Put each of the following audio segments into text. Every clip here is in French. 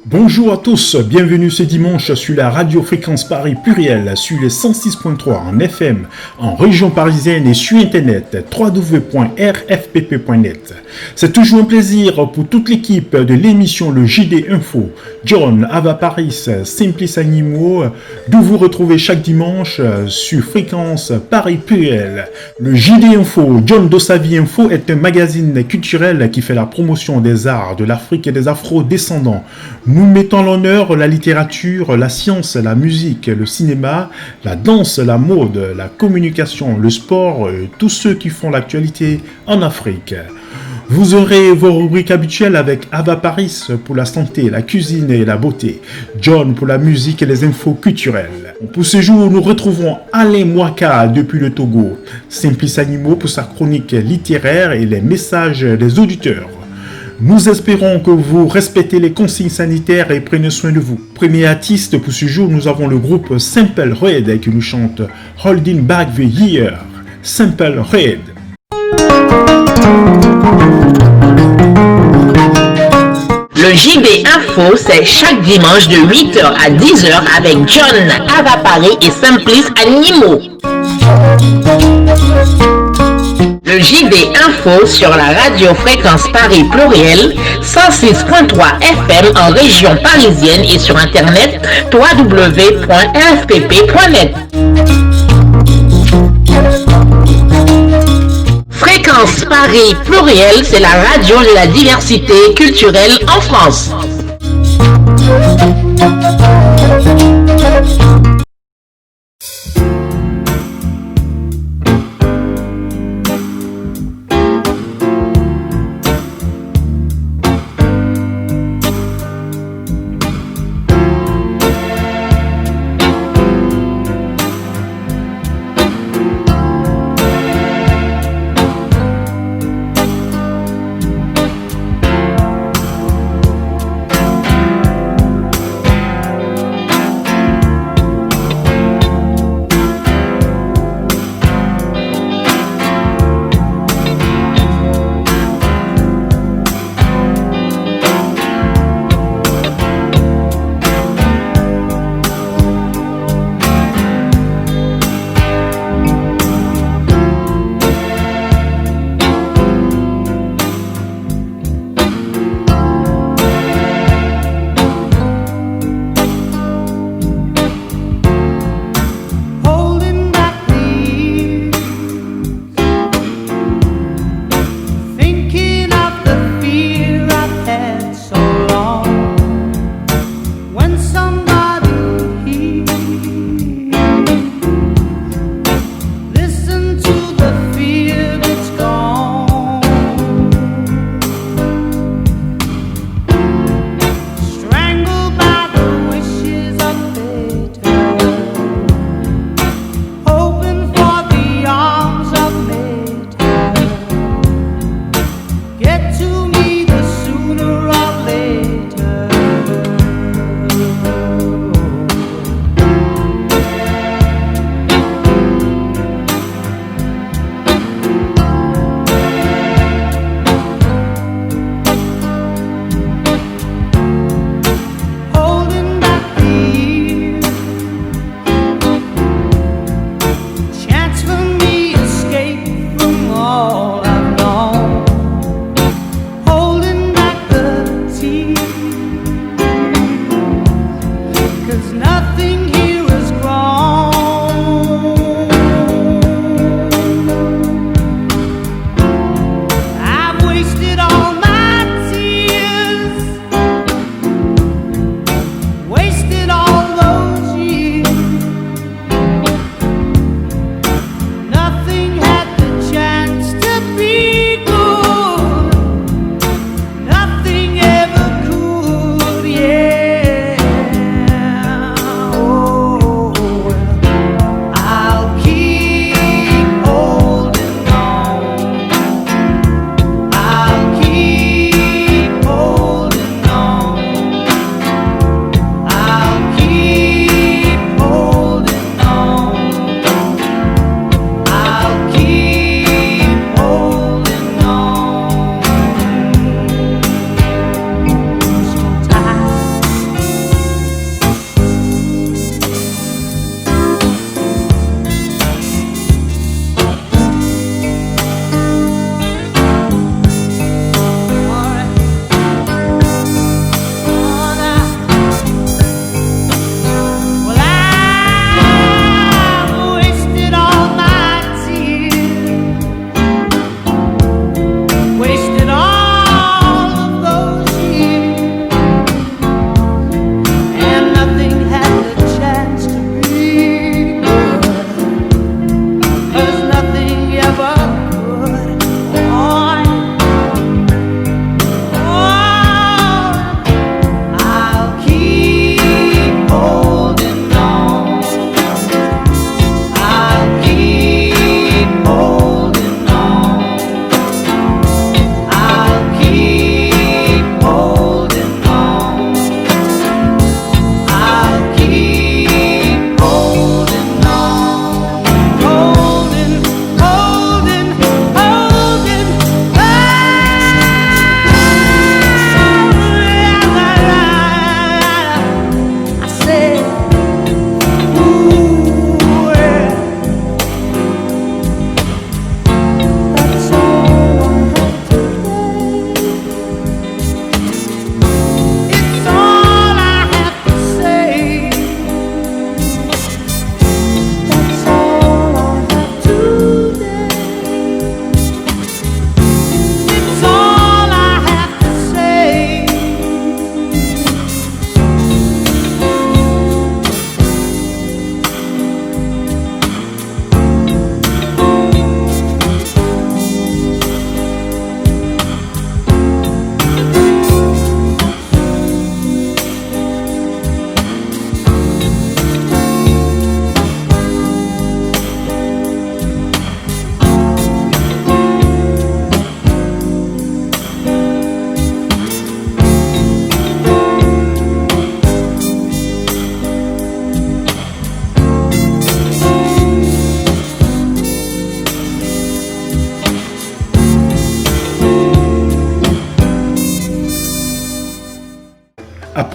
Bonjour à tous, bienvenue ce dimanche sur la radio Fréquence Paris Pluriel sur les 106.3 en FM, en région parisienne et sur internet www.rfpp.net. C'est toujours un plaisir pour toute l'équipe de l'émission Le JD Info, John, Ava Paris, Simplice Animaux, de vous retrouver chaque dimanche sur Fréquence Paris Pluriel. Le JD Info, John Dossavi Info est un magazine culturel qui fait la promotion des arts de l'Afrique et des Afro-descendants. Nous mettons en l'honneur la littérature, la science, la musique, le cinéma, la danse, la mode, la communication, le sport, tous ceux qui font l'actualité en Afrique. Vous aurez vos rubriques habituelles avec Ava Paris pour la santé, la cuisine et la beauté, John pour la musique et les infos culturelles. Pour ce jour, nous retrouvons Alain Mwaka depuis le Togo, Simplice Animaux pour sa chronique littéraire et les messages des auditeurs. Nous espérons que vous respectez les consignes sanitaires et prenez soin de vous. Premier artiste pour ce jour, nous avons le groupe Simple Red qui nous chante Holding Back the Year. Simple Red. Le JB Info, c'est chaque dimanche de 8h à 10h avec John, Ava Paris et Simplice Animaux. Le JB Info sur la radio Fréquence Paris Pluriel, 106.3 FM en région parisienne et sur internet www.rfpp.net. Fréquence Paris Pluriel, c'est la radio de la diversité culturelle en France.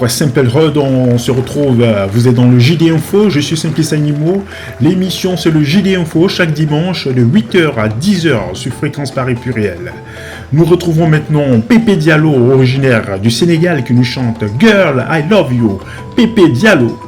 Après Simple Rod, on se retrouve, vous êtes dans le JD Info, je suis Simplice Animaux. L'émission c'est le JD Info chaque dimanche de 8h à 10h sur Fréquence Paris Pluriel. Nous retrouvons maintenant Pépé Diallo, originaire du Sénégal, qui nous chante Girl, I Love You. Pépé Diallo.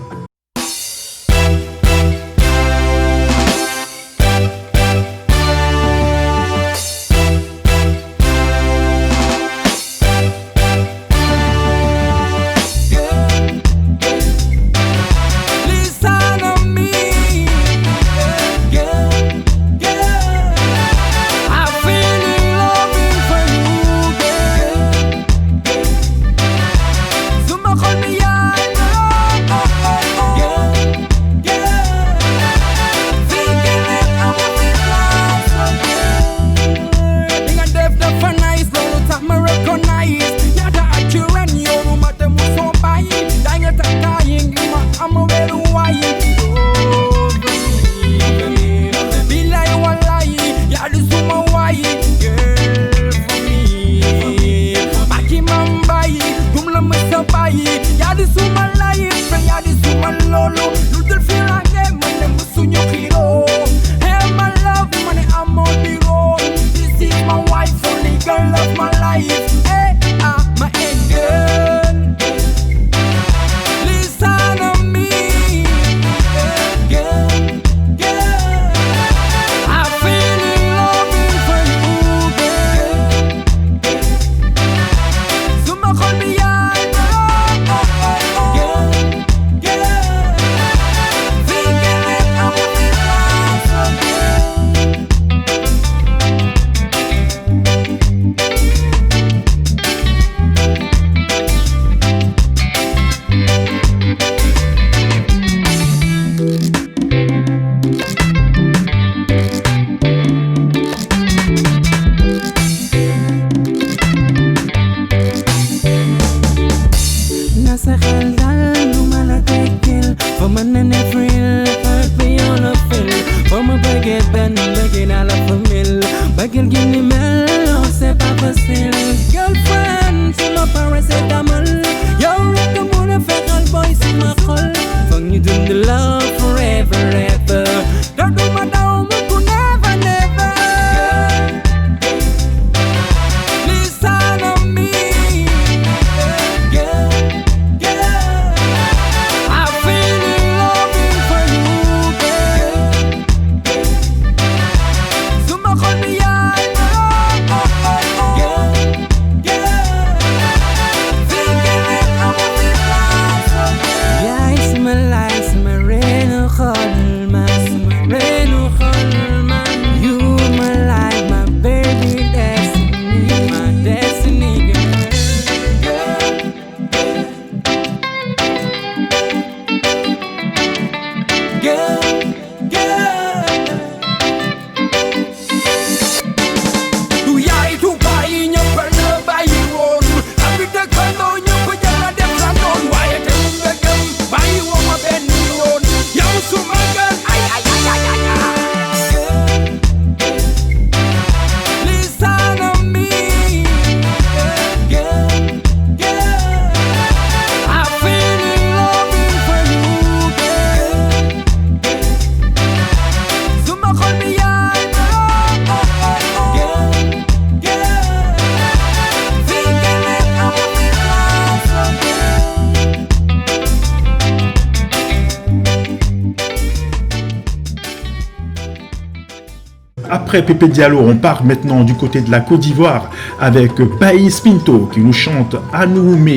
Après Pépé Diallo, on part maintenant du côté de la Côte d'Ivoire avec Baïs Pinto qui nous chante Anoume.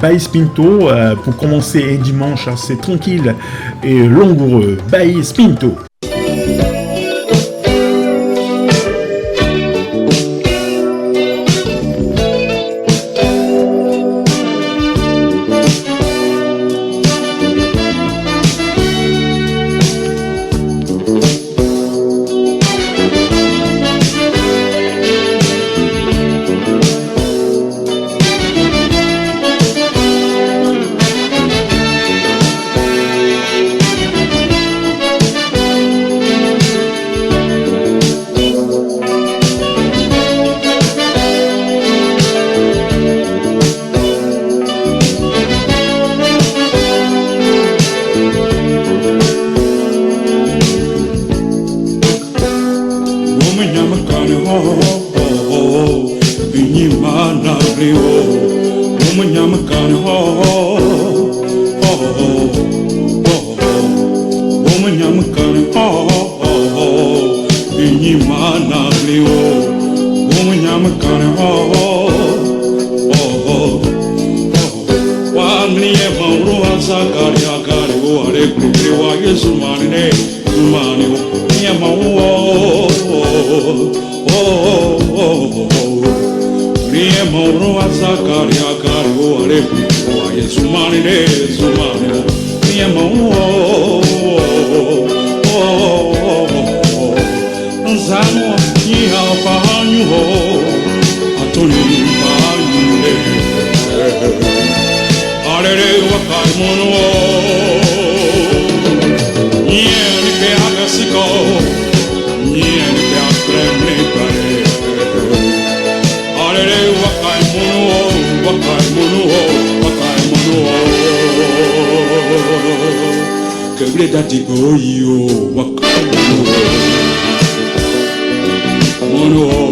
Baïs Pinto, pour commencer un dimanche assez tranquille et langoureux. Baïs Pinto. Amniye mauro asakari akari o are kuri wa Yesu mane zumane o niye mauro niye mauro asakari akari o are kuri wa Yesu mane zumane o niye mauro nzamo ni alfa anyu atoni anyu Alere wakai mono Nieni pe agasiko Nieni pe akremne kare Alere wakai mono Wakai mono Wakai mono Keble dati goyo Wakai mono Mono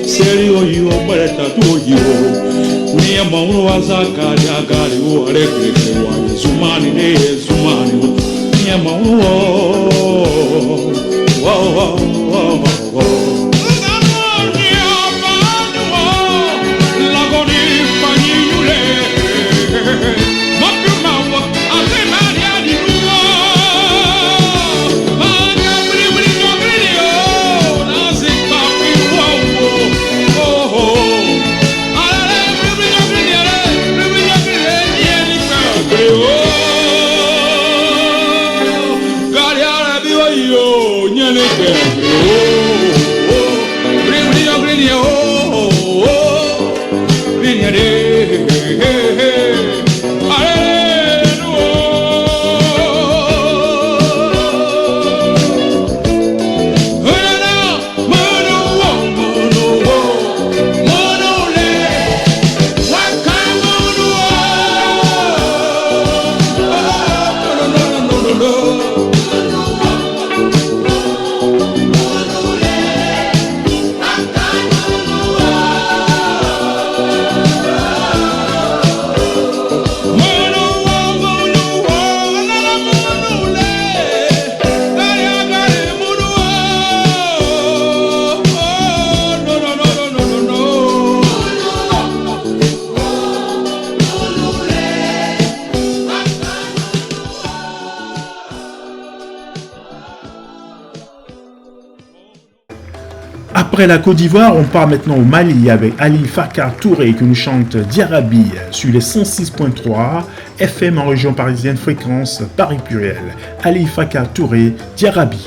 Serio yo barata to yo. Ni amoro azakari agari o alegre wa zumani ne zumani. Ni amoro wow. Après la Côte d'Ivoire, on part maintenant au Mali avec Ali Fakar Touré qui nous chante Diarabi sur les 106.3 FM en région parisienne, fréquence Paris Pluriel. Ali Fakar Touré, Diarabi.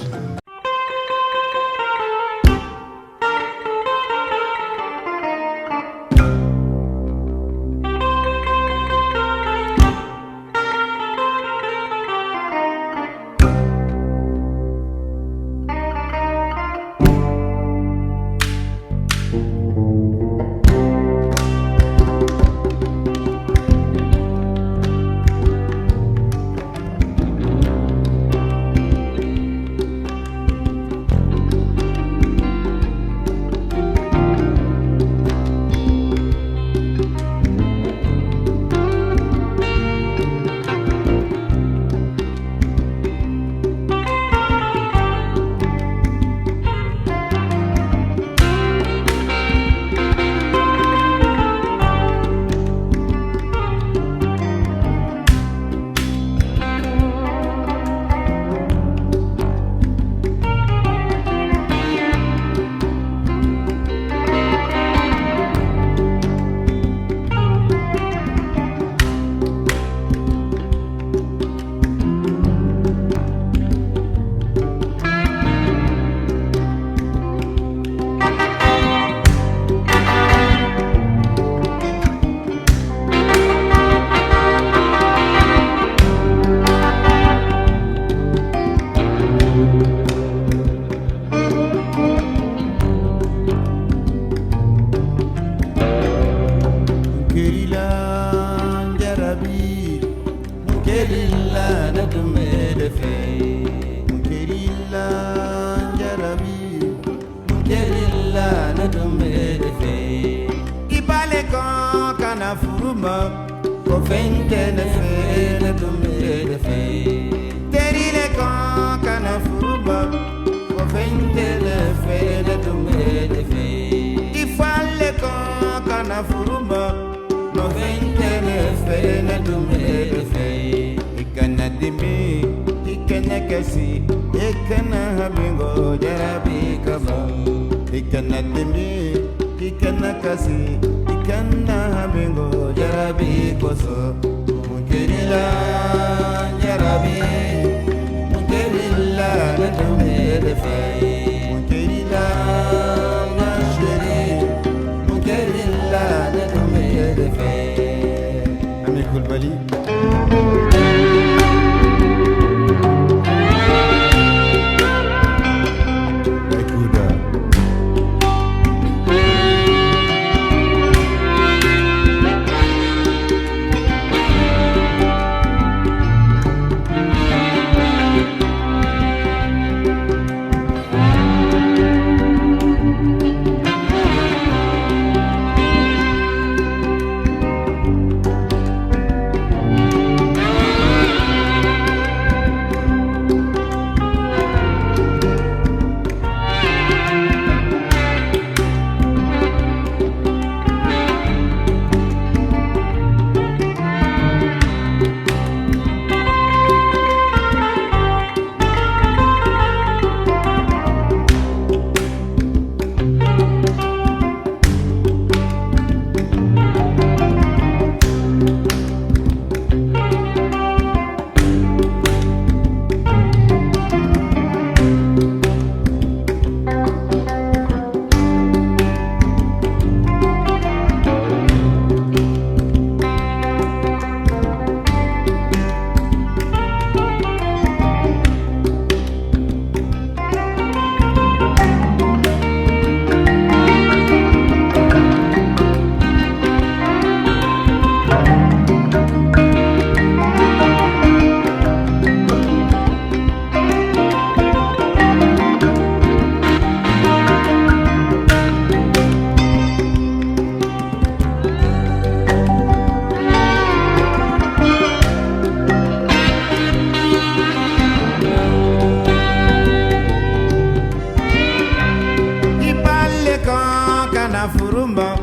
furuma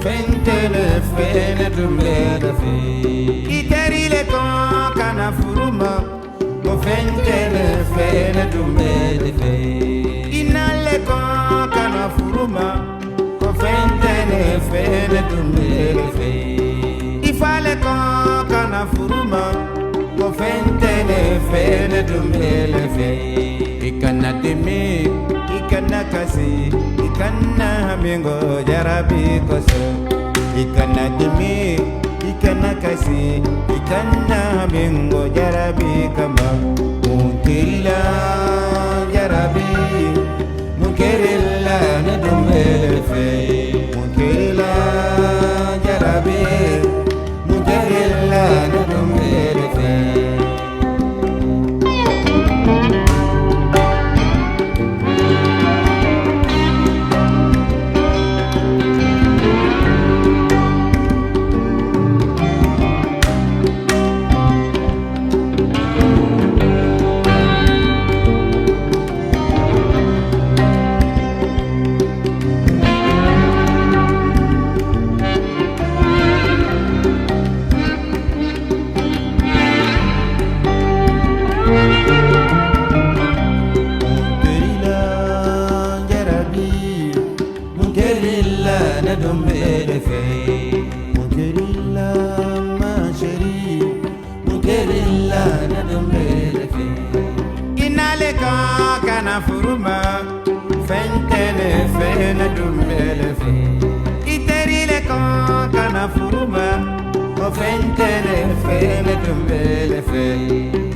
fentele fene dumele fe iterile kon kana furuma mo fentele fene dumele fe inale kon kana furuma mo fentele fene dumele fe ifale kon kana furuma mo fentele fene dumele fe ikana demi ikana kasi ikana mingo jarabi koso ikana demi ikana kasi ikana mingo jarabi kama mukirila jarabi mukirila ne dumele fe mukirila jarabi mukirila ne dumele fe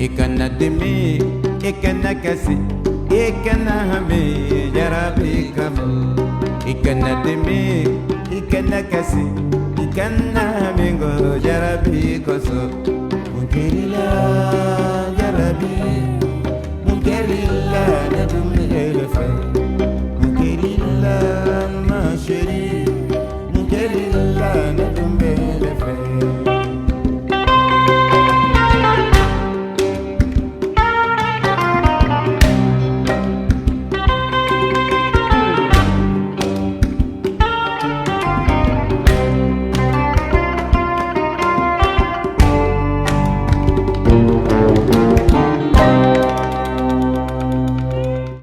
ikana demi ikana kasi ikana hame jarabi kama ikana demi ikana kasi ikana hame go jarabi koso mukirila jarabi mukirila na dumele fe mukirila ma sheri mukirila na dumele fe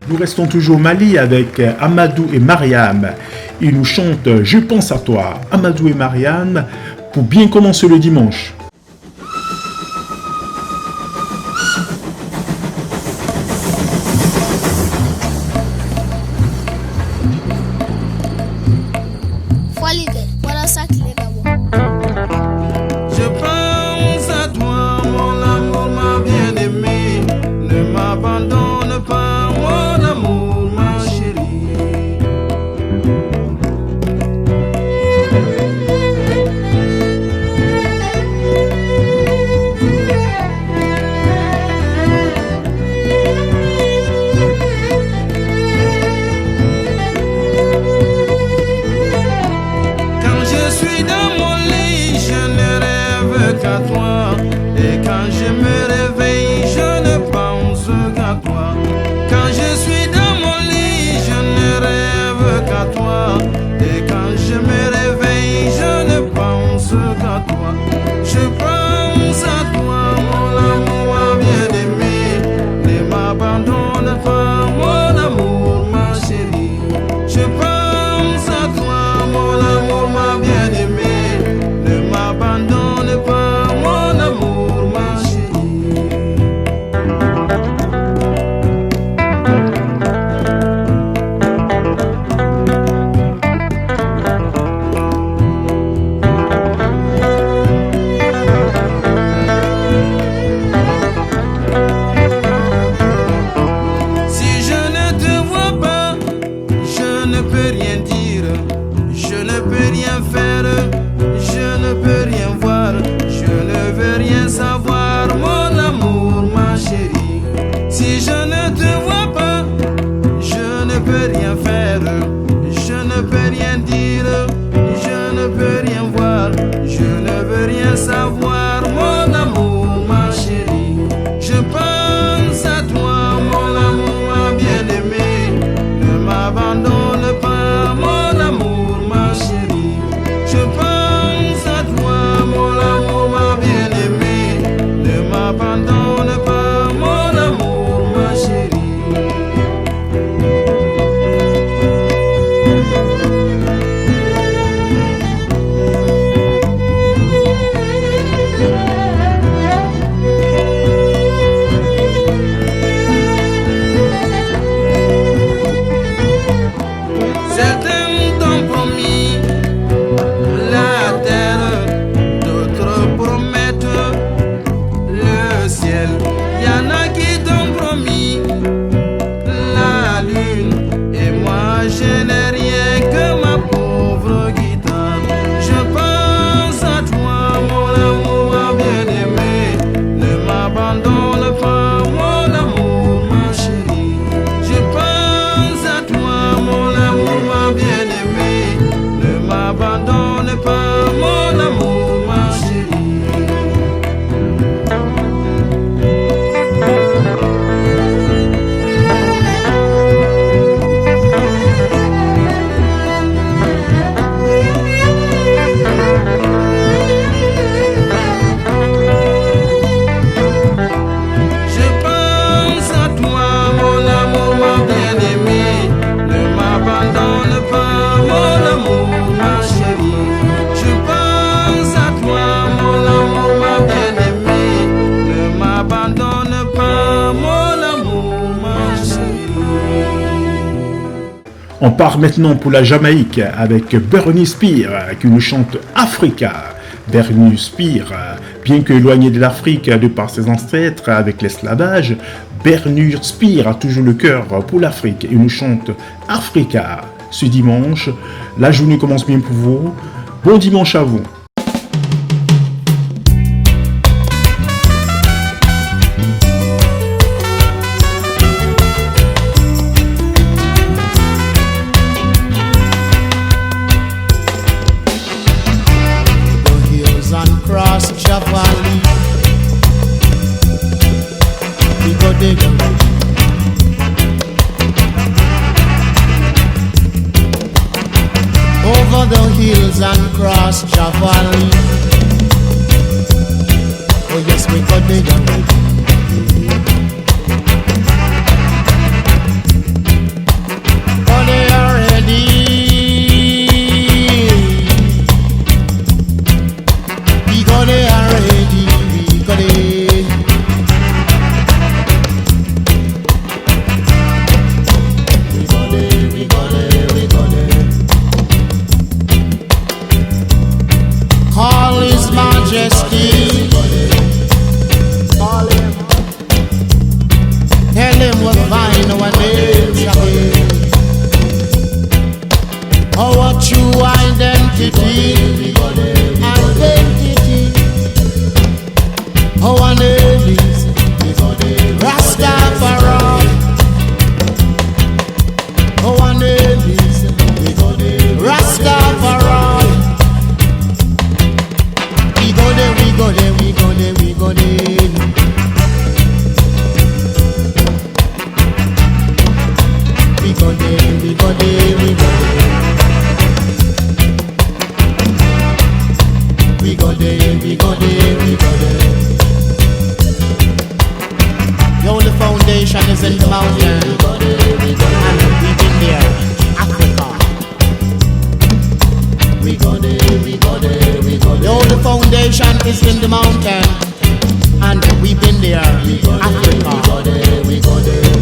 Nous restons toujours au Mali avec Amadou et Mariam. Ils nous chantent « Je pense à toi ». Amadou et Mariam, pour bien commencer le dimanche. Je pense à toi, mon amour, ma bien-aimée. Ne m'abandonne pas, mon amour, ma chérie. Quand je suis dans mon lit, je ne rêve qu'à toi. Et quand je me réveille, je ne pense qu'à toi. Quand je suis dans mon lit, je ne rêve qu'à toi. Et quand je me réveille, je ne pense qu'à toi. Je pense à toi, mon amour bien-aimé. Ne m'abandonne pas, mon amour, ma chérie. Je pense à toi, mon amour, ma bien-aimée. Ne m'abandonne pas, mon amour, ma chérie. Si je ne te vois pas, je ne peux rien dire, je ne peux rien faire, je ne peux rien voir, je ne veux rien savoir, mon amour, ma chérie. Si je ne te vois pas, je ne peux rien faire, je ne peux rien dire, je ne peux rien voir, je ne veux rien savoir, mon amour, ma chérie. Je pense à toi, mon amour, ma bien-aimée. Ne m'abandonne pas, mon amour, ma chérie. n'abandonne pas mon amour, ma chérie. On part maintenant pour la Jamaïque avec Burnie Spear qui nous chante Africa. Burnie Spear, bien que éloigné de l'Afrique de par ses ancêtres avec l'esclavage, Burnie Spear a toujours le cœur pour l'Afrique et nous chante Africa. Ce dimanche, la journée commence bien pour vous. Bon dimanche à vous. Over the hills and cross Javali. Oh yes, we got the young. Oh, they are ready. We got they are ready. We got it. Majesty, call him, tell him we'll find our names again. Our true identity, our name is Rastafari. Our name is Rastafari. We go there, we go there, we go there, we go there. We go there, we go there, we go there. We go there, we go there, we go there. The only foundation is in the mountain. We go there, we go there. And we've been there, Africa. We go there, we go there, we go there. The only foundation is in the mountain, and we've been there, Africa. We go there, we go there.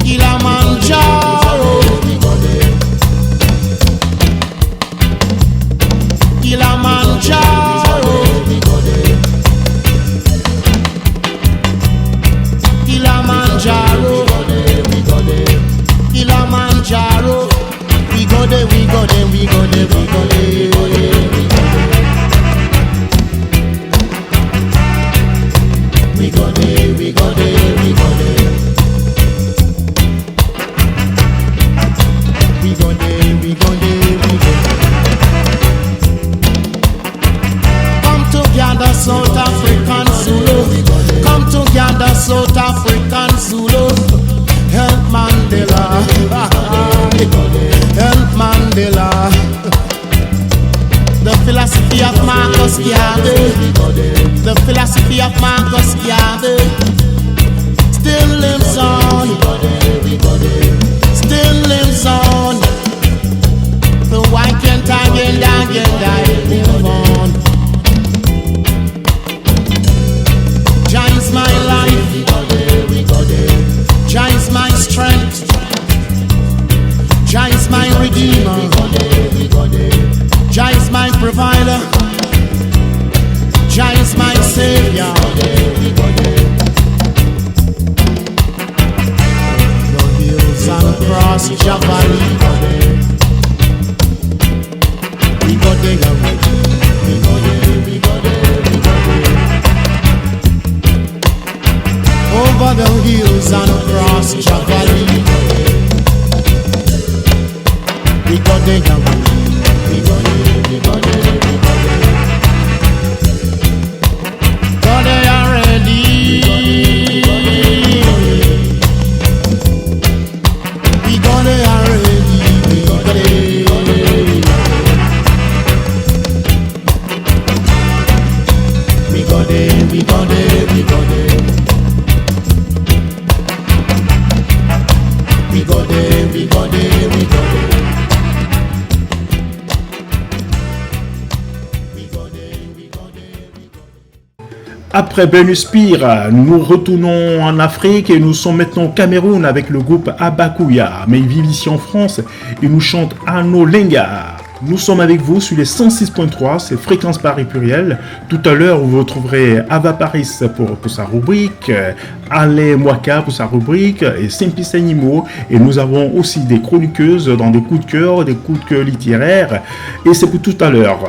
Kilimanjaro, we go there. Kilimanjaro, we go there. Kilimanjaro, we go there. Kilimanjaro. We go there, we go there, we go there, we go there, we go there, we go there, we go there, we go there, we go there, we go there, we go there. Come together, South African Zulu. Come together, South African Zulu. Help Mandela. Help Mandela. The philosophy of Marcus Garvey. The philosophy of Marcus Garvey still lives on. Still lives on. So why can't I live on? Giants my life. Giants my strength. Jah is my redeemer. Jah is my provider. Jah is my savior. The hills and cross Javali. We go there, we go there, we go there, we go there. Over the hills and across Javali. We we got the young. We got it, we got it, we got it. God, they are ready. We got it already. We got it. We got it, we got it, we got it. We got it, we got it, we got it. Après Benuspire, nous retournons en Afrique et nous sommes maintenant au Cameroun avec le groupe Abakuya. Mais ils vivent ici en France et nous chantent Ano Lenga. Nous sommes avec vous sur les 106.3, c'est Fréquence Paris Pluriel. Tout à l'heure, vous retrouverez Ava Paris pour sa rubrique, Ale Mwaka pour sa rubrique et Simplice Animaux. Et nous avons aussi des chroniqueuses dans des coups de cœur littéraires. Et c'est pour tout à l'heure.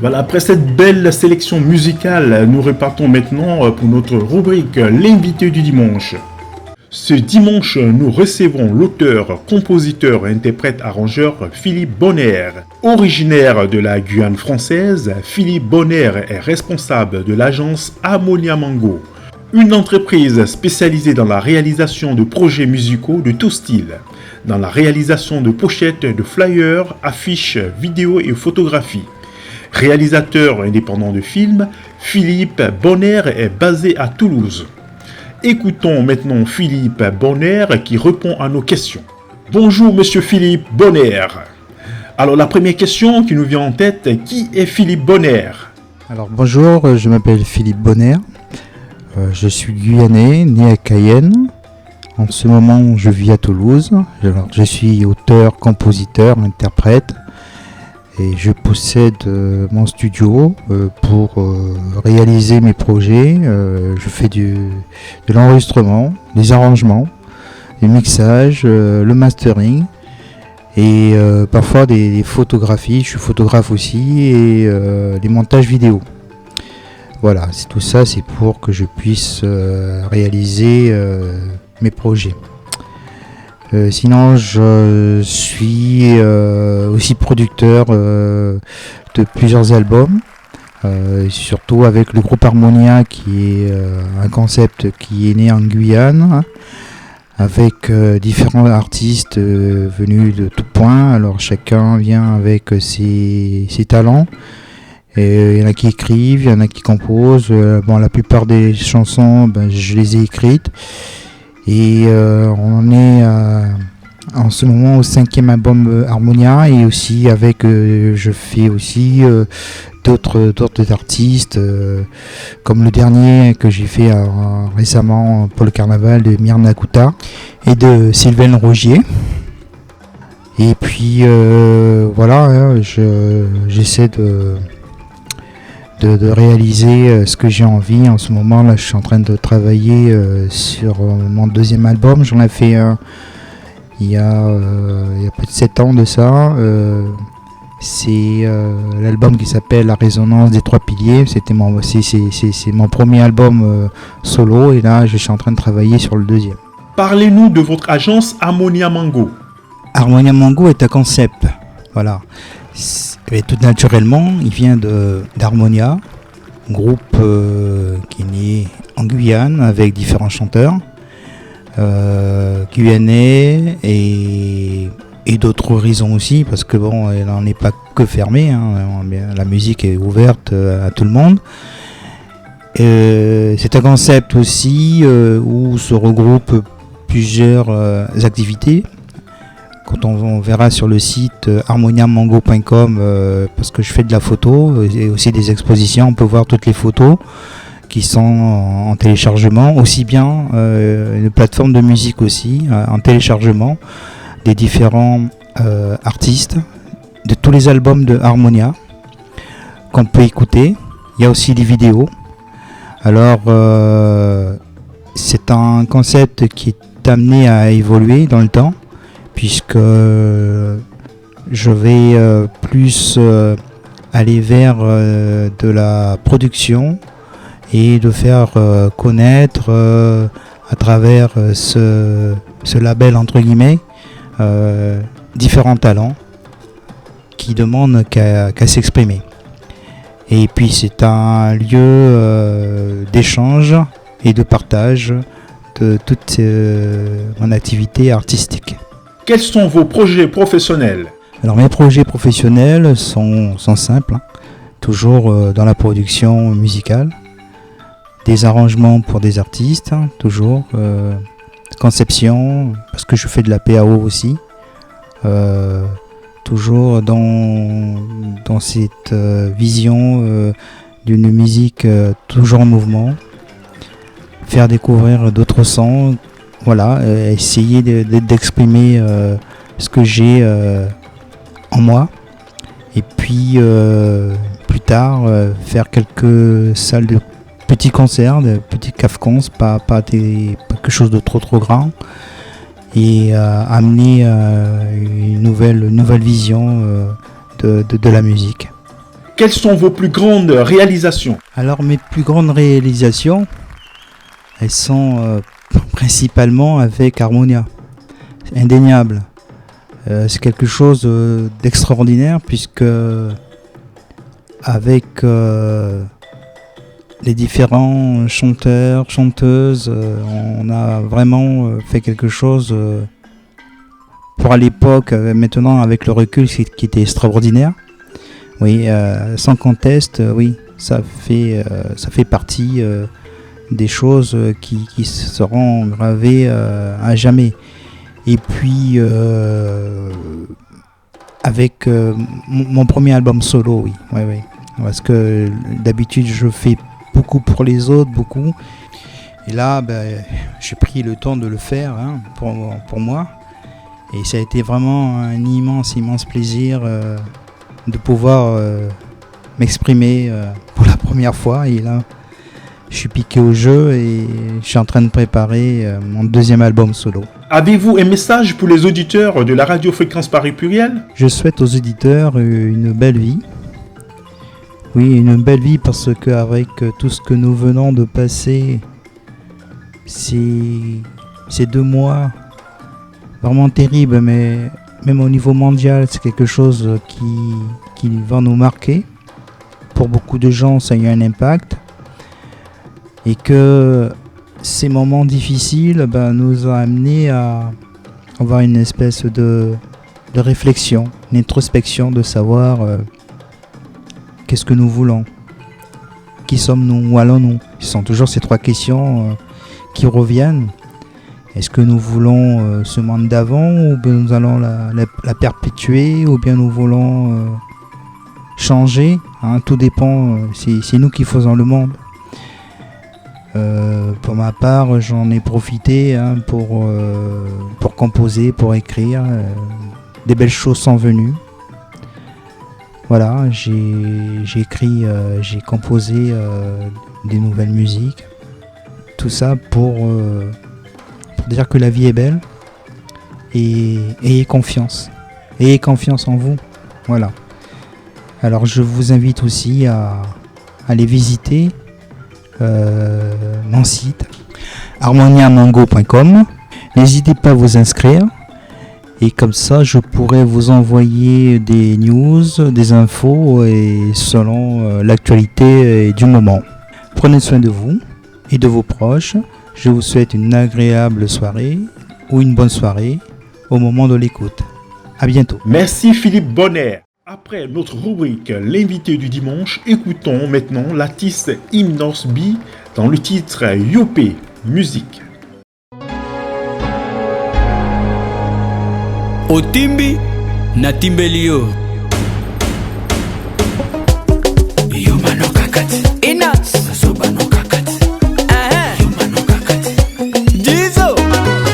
Voilà, après cette belle sélection musicale, nous repartons maintenant pour notre rubrique L'invité du dimanche. Ce dimanche, nous recevons l'auteur, compositeur, interprète, arrangeur Philippe Bonner. Originaire de la Guyane française, Philippe Bonner est responsable de l'agence Harmonia Mango, une entreprise spécialisée dans la réalisation de projets musicaux de tout style, dans la réalisation de pochettes, de flyers, affiches, vidéos et photographies. Réalisateur indépendant de films, Philippe Bonner est basé à Toulouse. Écoutons maintenant Philippe Bonner qui répond à nos questions. Bonjour Monsieur Philippe Bonner. Alors la première question qui nous vient en tête, qui est Philippe Bonner? Alors bonjour, je m'appelle Philippe Bonner. Je suis guyanais, né à Cayenne. En ce moment, je vis à Toulouse. Alors, je suis auteur, compositeur, interprète. Et je possède mon studio pour réaliser mes projets. Je fais de l'enregistrement, des arrangements, des mixages, le mastering et parfois des photographies. Je suis photographe aussi et des montages vidéo. Voilà, c'est tout ça, c'est pour que je puisse réaliser mes projets. Sinon, je suis aussi producteur de plusieurs albums, surtout avec le groupe Harmonia, qui est un concept qui est né en Guyane, avec différents artistes venus de tout point. Alors chacun vient avec ses talents. Et il y en a qui écrivent, il y en a qui composent. La plupart des chansons, je les ai écrites. Et on est en ce moment au 5e album Harmonia, et aussi avec je fais aussi d'autres artistes comme le dernier que j'ai fait récemment pour le carnaval de Myrna Kouta et de Sylvain Rogier. Et puis j'essaie de réaliser ce que j'ai envie. En ce moment là, je suis en train de travailler sur mon deuxième album. J'en ai fait un il y a plus de 7 ans de ça. C'est l'album qui s'appelle La Résonance des Trois Piliers. C'est mon premier album solo, et là je suis en train de travailler sur le deuxième. Parlez-nous de votre agence Harmonia Mango. Harmonia Mango est un concept, voilà. Et tout naturellement, il vient d'Harmonia, un groupe qui est né en Guyane avec différents chanteurs guyanais et d'autres horizons aussi, parce que elle n'en est pas que fermée, hein. La musique est ouverte à tout le monde. C'est un concept aussi où se regroupent plusieurs activités. Quand on verra sur le site harmoniamango.com, parce que je fais de la photo et aussi des expositions, on peut voir toutes les photos qui sont en téléchargement, aussi bien une plateforme de musique aussi en téléchargement des différents artistes de tous les albums de Harmonia qu'on peut écouter. Il y a aussi des vidéos. Alors c'est un concept qui est amené à évoluer dans le temps, puisque je vais plus aller vers de la production et de faire connaître à travers ce label entre guillemets différents talents qui demandent qu'à s'exprimer. Et puis c'est un lieu d'échange et de partage de toute mon activité artistique. Quels sont vos projets professionnels? Alors mes projets professionnels sont simples, hein. Toujours dans la production musicale, des arrangements pour des artistes, hein, toujours, conception, parce que je fais de la PAO aussi, toujours dans cette vision d'une musique toujours en mouvement, faire découvrir d'autres sons. Voilà, essayer d'exprimer ce que j'ai en moi, et puis plus tard faire quelques salles de petits concerts, de petits cafcons, pas quelque chose de trop grand, et amener une nouvelle vision de la musique. quelles sont vos plus grandes réalisations? Alors mes plus grandes réalisations, elles sont principalement avec Harmonia. C'est indéniable. C'est quelque chose d'extraordinaire puisque avec les différents chanteurs, chanteuses, on a vraiment fait quelque chose pour à l'époque, maintenant avec le recul, qui était extraordinaire. Oui, sans conteste, oui, ça fait partie des choses qui seront gravées à jamais. Et puis avec mon premier album solo, oui, parce que d'habitude je fais beaucoup pour les autres, beaucoup. Et là, j'ai pris le temps de le faire pour moi. Et ça a été vraiment un immense plaisir de pouvoir m'exprimer pour la première fois. Et là, je suis piqué au jeu et je suis en train de préparer mon deuxième album solo. Avez-vous un message pour les auditeurs de la radio Fréquence Paris Pluriel? Je souhaite aux auditeurs une belle vie. Oui, une belle vie parce qu'avec tout ce que nous venons de passer, ces 2 mois vraiment terribles, mais même au niveau mondial, c'est quelque chose qui va nous marquer. Pour beaucoup de gens, ça a eu un impact. Et que ces moments difficiles nous ont amené à avoir une espèce de réflexion, une introspection de savoir qu'est-ce que nous voulons, qui sommes-nous, où allons-nous. Ce sont toujours ces 3 questions qui reviennent. Est-ce que nous voulons ce monde d'avant ou bien nous allons la perpétuer ou bien nous voulons changer, tout dépend, c'est nous qui faisons le monde. Pour ma part, j'en ai profité pour composer, pour écrire. Des belles choses sont venues. Voilà, j'ai écrit, j'ai composé des nouvelles musiques. Tout ça pour dire que la vie est belle. Et ayez confiance. Ayez confiance en vous. Voilà. Alors je vous invite aussi à aller visiter mon site harmoniamango.com. N'hésitez pas à vous inscrire et comme ça je pourrai vous envoyer des news, des infos et selon l'actualité du moment. Prenez soin de vous et de vos proches. Je vous souhaite une agréable soirée ou une bonne soirée au moment de l'écoute. À bientôt. Merci Philippe Bonner. Après notre rubrique L'invité du dimanche, écoutons maintenant l'artiste Hymnos B dans le titre Yopé, musique. Otimbi na timbelio Yuma no kakati Inas Soba no kakati Yuma no kakati Jizo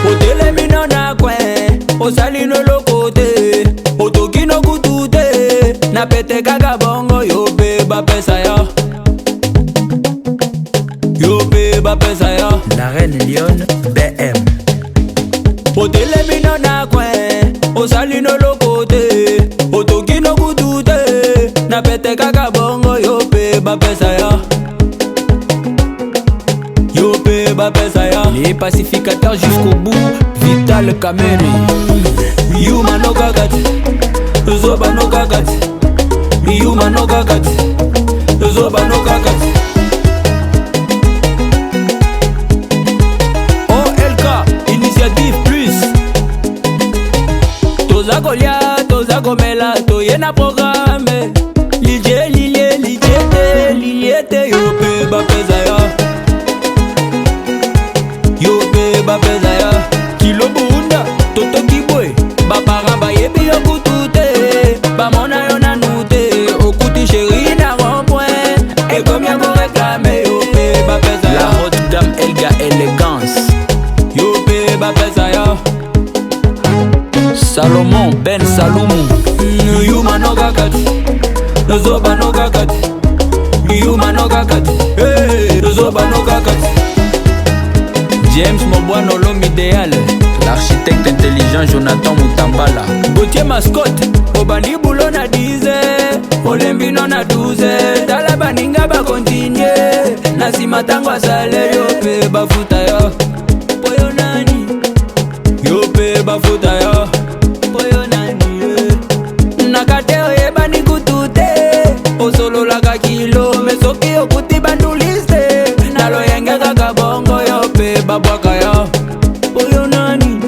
Otele mino na kwen Osali no lokote Otoki no kutute Na pete kaka bongo Yope ba pesa ya Yope ba pesa ya La Reine Lyon BM Otele mino na kwen Osali no lokote Otoki no kutute Na pete kaka bongo Yope ba pesa ya Yope ba pesa ya Les pacificateurs jusqu'au bout Vital Kameri Yuma no kakati Zoba no kakati Yuma no kakati Zoba no kakati OLK Initiative Plus Toza kolia, toza komela Toye na programme Lilje, lilje, liljete Liljete Yope ba pesa ya Yope ba pesa ya Kilo bunda, toto kibwe Babara ba yebi yo kutute Bamona yo nanute Okuti chéri na rond-point Et comme y'a go réclamer Yope ba pesa ya La haute dame Elga élégance Yope ba pesa ya Salomon Ben Saloumou Yuma no kakati Zoba no kakati Yuma no kakati Zoba no kakati James Mobwano l'homme idéal L'architecte intelligent Jonathan Moutambala Gauthier Mascotte Obandi Boulon a disait olembino na 12 tala baninga bakontinye na nsima ntango asale yo mpe bafuta yo poyo nani yo mpe bafuta yo poyo nani nakate oyebani kutu te osololaka kilo me soki okuti bandulise naloyenge kaka bongo yo mpe babwaka yo poyo nani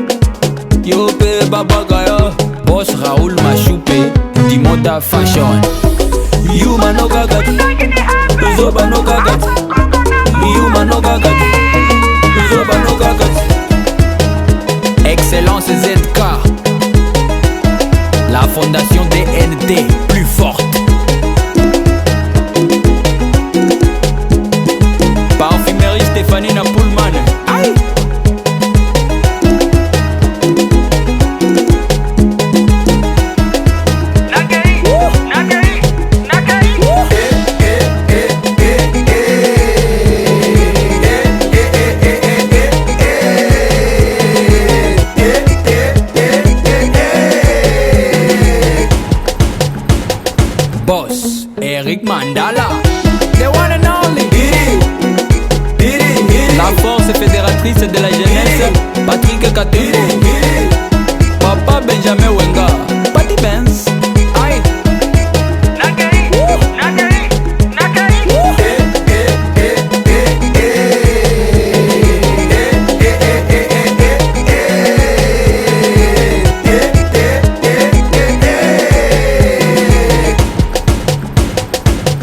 yo mpe babwaka yo Boss Raoul Machoupe Dimota Fashion Yuma no gagati Zoba no gagati Yuma no gagati Zoba no gagati Excellence ZK La fondation DNT plus forte Parfumerie Stéphanie Napoulman Aïe Eric Mandala, the one and only. La force fédératrice de la jeunesse, Patrick Katembo, Papa Benjamin Wenga, Patty Benz. Aïe.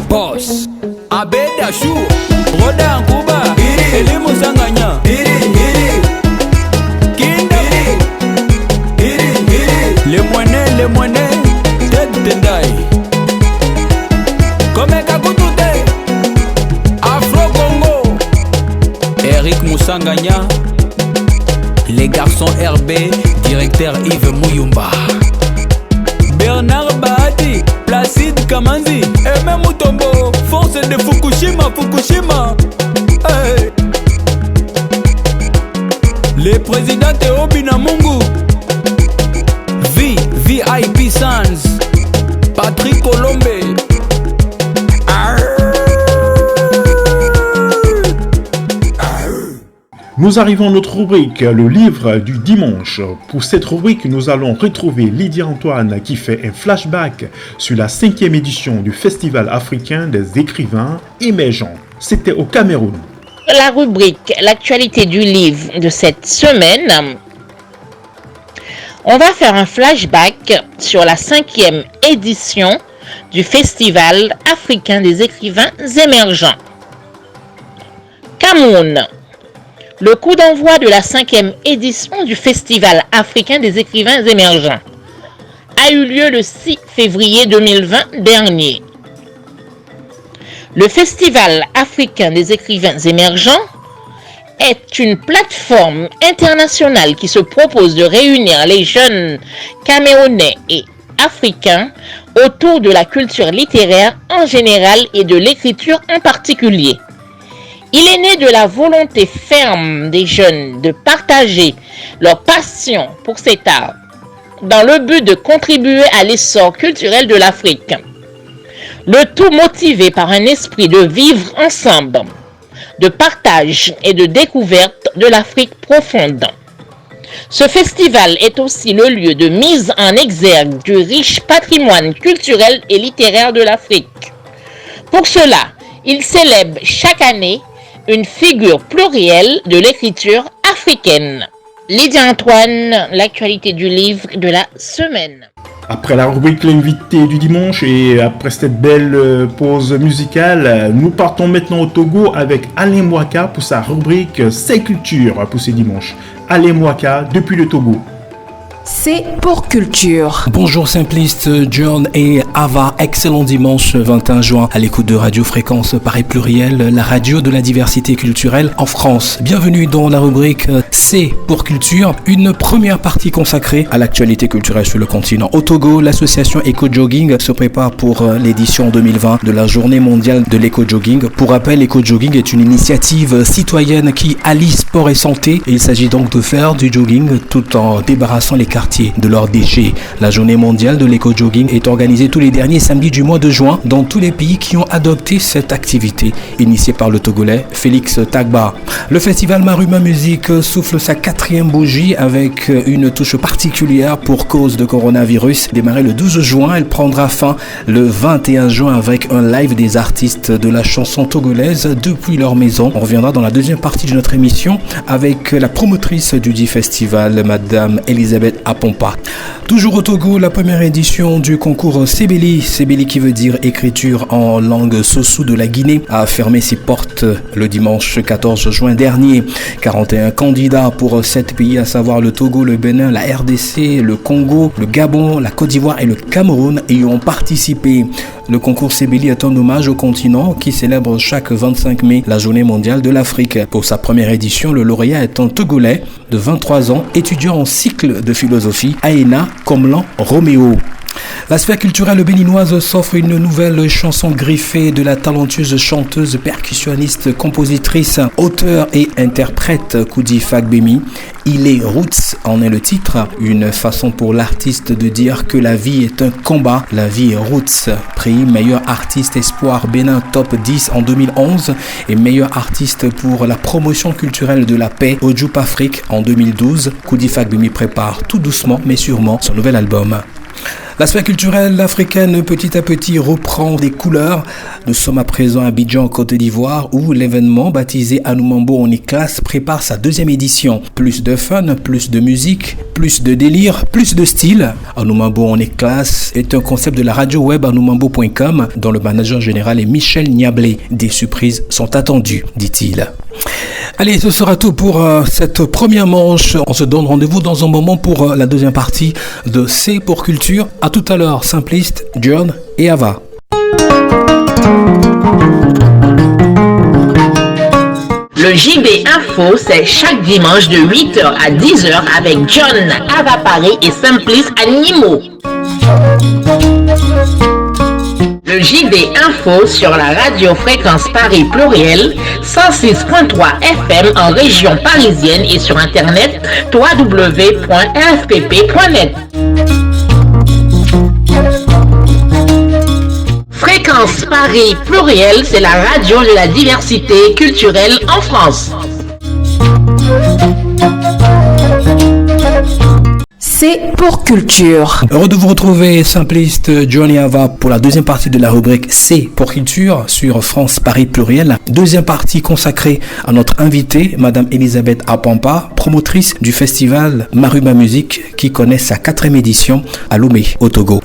Boss, Abeda Chou, Roda Nkuba, Elimu Sanganya, Kinda, les moines, Ted Dendai, Komeka Kutute, Afro Congo, Eric Moussanganya, les garçons RB, directeur Yves Mouyumba. Bernard Bahati, Placide Kamanzi, Aimé Mutombo, force de Fukushima. Hey. Les présidents Théo Binamungu, VIP Sans, Patrick Colombe. Nous arrivons à notre rubrique, le livre du dimanche. Pour cette rubrique, nous allons retrouver Lydia Antoine qui fait un flashback sur la 5e édition du Festival africain des écrivains émergents. C'était au Cameroun. La rubrique l'actualité du livre de cette semaine, on va faire un flashback sur la 5e édition du Festival africain des écrivains émergents. Cameroun. Le coup d'envoi de la 5e édition du Festival africain des écrivains émergents a eu lieu le 6 février 2020 dernier. Le Festival africain des écrivains émergents est une plateforme internationale qui se propose de réunir les jeunes camerounais et africains autour de la culture littéraire en général et de l'écriture en particulier. Il est né de la volonté ferme des jeunes de partager leur passion pour cet art dans le but de contribuer à l'essor culturel de l'Afrique. Le tout motivé par un esprit de vivre ensemble, de partage et de découverte de l'Afrique profonde. Ce festival est aussi le lieu de mise en exergue du riche patrimoine culturel et littéraire de l'Afrique. Pour cela, il célèbre chaque année une figure plurielle de l'écriture africaine. Lydia Antoine, l'actualité du livre de la semaine. Après la rubrique l'invité du dimanche et après cette belle pause musicale, nous partons maintenant au Togo avec Alain Mwaka pour sa rubrique C'est culture pour ce dimanche. Alain Mwaka depuis le Togo. C'est pour culture. Bonjour simplistes, John et Ava, excellent dimanche 21 juin à l'écoute de Radio Fréquence Paris Pluriel, la radio de la diversité culturelle en France. Bienvenue dans la rubrique C'est pour culture, une première partie consacrée à l'actualité culturelle sur le continent. Au Togo, l'association Eco-Jogging se prépare pour l'édition 2020 de la journée mondiale de l'éco-jogging. Pour rappel, l'éco-jogging est une initiative citoyenne qui allie sport et santé. Et il s'agit donc de faire du jogging tout en débarrassant les quartiers de leurs déchets. La journée mondiale de l'éco-jogging est organisée tous les derniers samedis du mois de juin dans tous les pays qui ont adopté cette activité, initiée par le Togolais Félix Tagba. Le festival Maruma Music souffle sa 4e bougie avec une touche particulière pour cause de coronavirus. Démarrée le 12 juin, elle prendra fin le 21 juin avec un live des artistes de la chanson togolaise depuis leur maison. On reviendra dans la deuxième partie de notre émission avec la promotrice du dit festival, Madame Elisabeth Apompa. Toujours au Togo, la première édition du concours Sebeli, Sebeli qui veut dire écriture en langue sossou de la Guinée, a fermé ses portes le dimanche 14 juin dernier. 41 candidats pour 7 pays, à savoir le Togo, le Bénin, la RDC, le Congo, le Gabon, la Côte d'Ivoire et le Cameroun y ont participé. Le concours Sebeli est un hommage au continent qui célèbre chaque 25 mai la journée mondiale de l'Afrique. Pour sa première édition, le lauréat est un Togolais de 23 ans, étudiant en cycle de philosophie, Aena Komlan Roméo. La sphère culturelle béninoise s'offre une nouvelle chanson griffée de la talentueuse chanteuse, percussionniste, compositrice, auteure et interprète Koudi Fagbemi. Il est Roots en est le titre, une façon pour l'artiste de dire que la vie est un combat. La vie est Roots. Prix meilleur artiste espoir Bénin top 10 en 2011 et meilleur artiste pour la promotion culturelle de la paix au Jup Afrique en 2012. Koudi Fagbemi prépare tout doucement mais sûrement son nouvel album. La sphère culturelle africaine petit à petit reprend des couleurs. Nous sommes à présent à Abidjan, Côte d'Ivoire, où l'événement baptisé Anoumambo On est classe prépare sa 2e édition. Plus de fun, plus de musique, plus de délire, plus de style. Anoumambo On est classe est un concept de la radio web anoumambo.com dont le manager général est Michel Niablé. Des surprises sont attendues, dit-il. Allez, ce sera tout pour cette première manche. On se donne rendez-vous dans un moment pour la deuxième partie de C pour Culture. À tout à l'heure, Simpliste, John et Ava. Le JB Info, c'est chaque dimanche de 8h à 10h avec John, Ava Paris et Simplice Animaux. Le JB Info sur la radio Fréquence Paris Pluriel, 106.3 FM en région parisienne et sur internet www.rfpp.net. Fréquence Paris Pluriel, c'est la radio de la diversité culturelle en France. C pour Culture. Heureux de vous retrouver, Simpliste, Johnny Ava, pour la deuxième partie de la rubrique C pour Culture sur France Paris Pluriel. Deuxième partie consacrée à notre invitée, Madame Elisabeth Apompa, promotrice du festival Maruma Music, qui connaît sa 4e édition à Lomé, au Togo.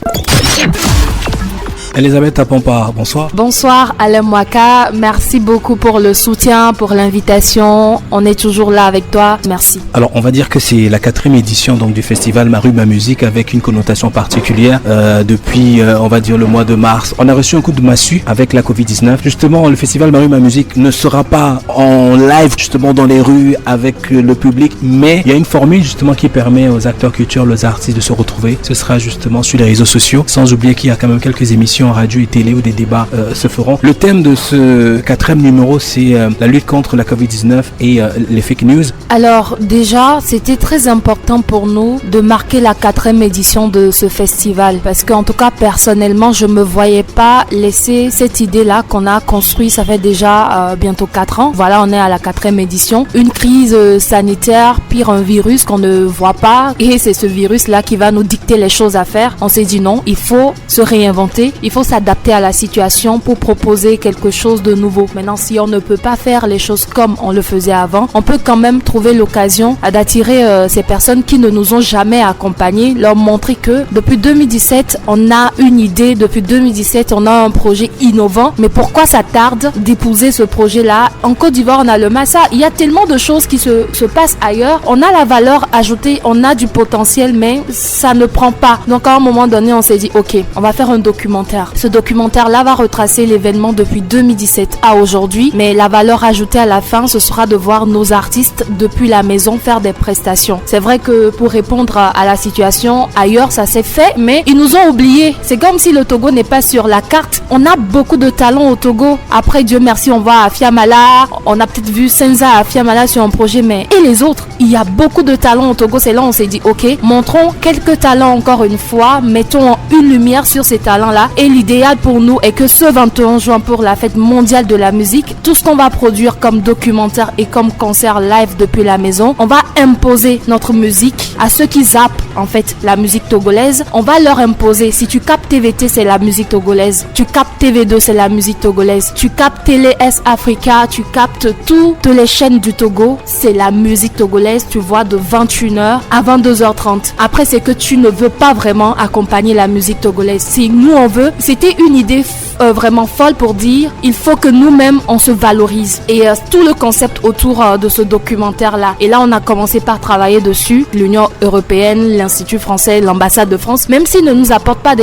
Elisabeth Apompa, bonsoir. Bonsoir Alain Mwaka, merci beaucoup pour le soutien, pour l'invitation. On est toujours là avec toi, merci. Alors on va dire que c'est la 4e édition donc, du festival Maruma Music avec une connotation particulière. Depuis on va dire le mois de mars, on a reçu un coup de massue avec la Covid-19. Justement le festival Maruma Music ne sera pas en live justement dans les rues avec le public, mais il y a une formule justement qui permet aux acteurs culturels, aux artistes de se retrouver. Ce sera justement sur les réseaux sociaux, sans oublier qu'il y a quand même quelques émissions en radio et télé où des débats se feront. Le thème de ce 4e numéro, c'est la lutte contre la Covid-19 et les fake news. Alors déjà, c'était très important pour nous de marquer la 4e édition de ce festival parce qu'en tout cas, personnellement, je me voyais pas laisser cette idée-là qu'on a construit, ça fait déjà bientôt 4 ans. Voilà, on est à la 4e édition. Une crise sanitaire, pire un virus qu'on ne voit pas et c'est ce virus-là qui va nous dicter les choses à faire. On s'est dit non, il faut se réinventer, il faut s'adapter à la situation pour proposer quelque chose de nouveau. Maintenant, si on ne peut pas faire les choses comme on le faisait avant, on peut quand même trouver l'occasion d'attirer ces personnes qui ne nous ont jamais accompagnés, leur montrer que depuis 2017, on a une idée, depuis 2017, on a un projet innovant, mais pourquoi ça tarde d'épouser ce projet-là? En Côte d'Ivoire, on a le Massa, il y a tellement de choses qui se passent ailleurs, on a la valeur ajoutée, on a du potentiel, mais ça ne prend pas. Donc à un moment donné, on s'est dit, ok, on va faire un documentaire documentaire. Ce documentaire-là va retracer l'événement depuis 2017 à aujourd'hui, mais la valeur ajoutée à la fin, ce sera de voir nos artistes depuis la maison faire des prestations. C'est vrai que pour répondre à la situation, ailleurs ça s'est fait, mais ils nous ont oubliés. C'est comme si le Togo n'est pas sur la carte. On a beaucoup de talents au Togo. Après, Dieu merci, on voit Afiamala, on a peut-être vu Senza Afiamala sur un projet, mais et les autres? Il y a beaucoup de talents au Togo. C'est là où on s'est dit, ok, montrons quelques talents encore une fois, mettons une lumière sur ces talents-là. Et l'idéal pour nous est que ce 21 juin, pour la fête mondiale de la musique, tout ce qu'on va produire comme documentaire et comme concert live depuis la maison, on va imposer notre musique à ceux qui zappent en fait la musique togolaise. On va leur imposer. Si tu captes TVT, c'est la musique togolaise. Tu captes TV2, c'est la musique togolaise. Tu captes Télé S Africa, tu captes toutes les chaînes du Togo, c'est la musique togolaise. Tu vois, de 21h à 22h30. Après, c'est que tu ne veux pas vraiment accompagner la musique togolaise. Si nous on veut, c'était une idée vraiment folle pour dire il faut que nous-mêmes on se valorise. Et tout le concept autour de ce documentaire-là. Et là, on a commencé par travailler dessus. L'Union européenne, l'Institut français, l'ambassade de France, même s'ils ne nous apportent pas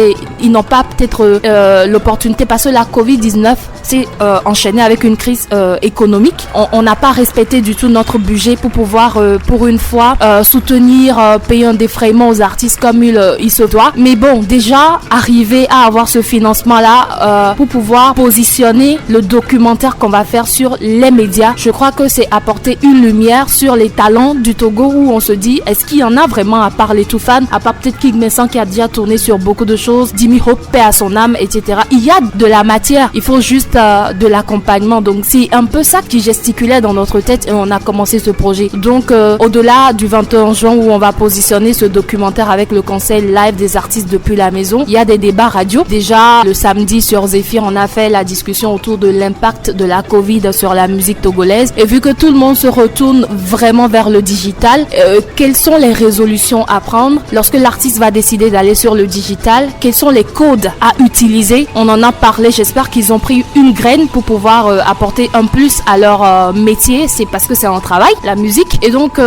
ils n'ont pas peut-être l'opportunité parce que la Covid-19 s'est enchaînée avec une crise économique. On n'a pas respecté du tout notre budget pour pouvoir, pour une fois, soutenir, payer un défraiement aux artistes comme il se doit. Mais bon, déjà, arriver à avoir ce financement-là pour pouvoir positionner le documentaire qu'on va faire sur les médias, je crois que c'est apporter une lumière sur les talents du Togo où on se dit, est-ce qu'il y en a vraiment à part les Toufan, à part peut-être King Messan qui a déjà tourné sur beaucoup de choses, Dimi Hope, paix à son âme, etc. Il y a de la matière, il faut juste de l'accompagnement. Donc c'est un peu ça qui gesticulait dans notre tête et on a commencé ce projet. Donc au-delà du 21 juin où on va positionner ce documentaire avec le conseil live des artistes depuis la maison, il y a des débats radio. Déjà le samedi sur Zéphyr, on a fait la discussion autour de l'impact de la Covid sur la musique togolaise. Et vu que tout le monde se retourne vraiment vers le digital, quelles sont les résolutions à prendre lorsque l'artiste va décider d'aller sur le digital? Quels sont les codes à utiliser? On en a parlé, j'espère qu'ils ont pris une graine pour pouvoir apporter un plus à leur métier. C'est parce que c'est un travail, la musique. Et donc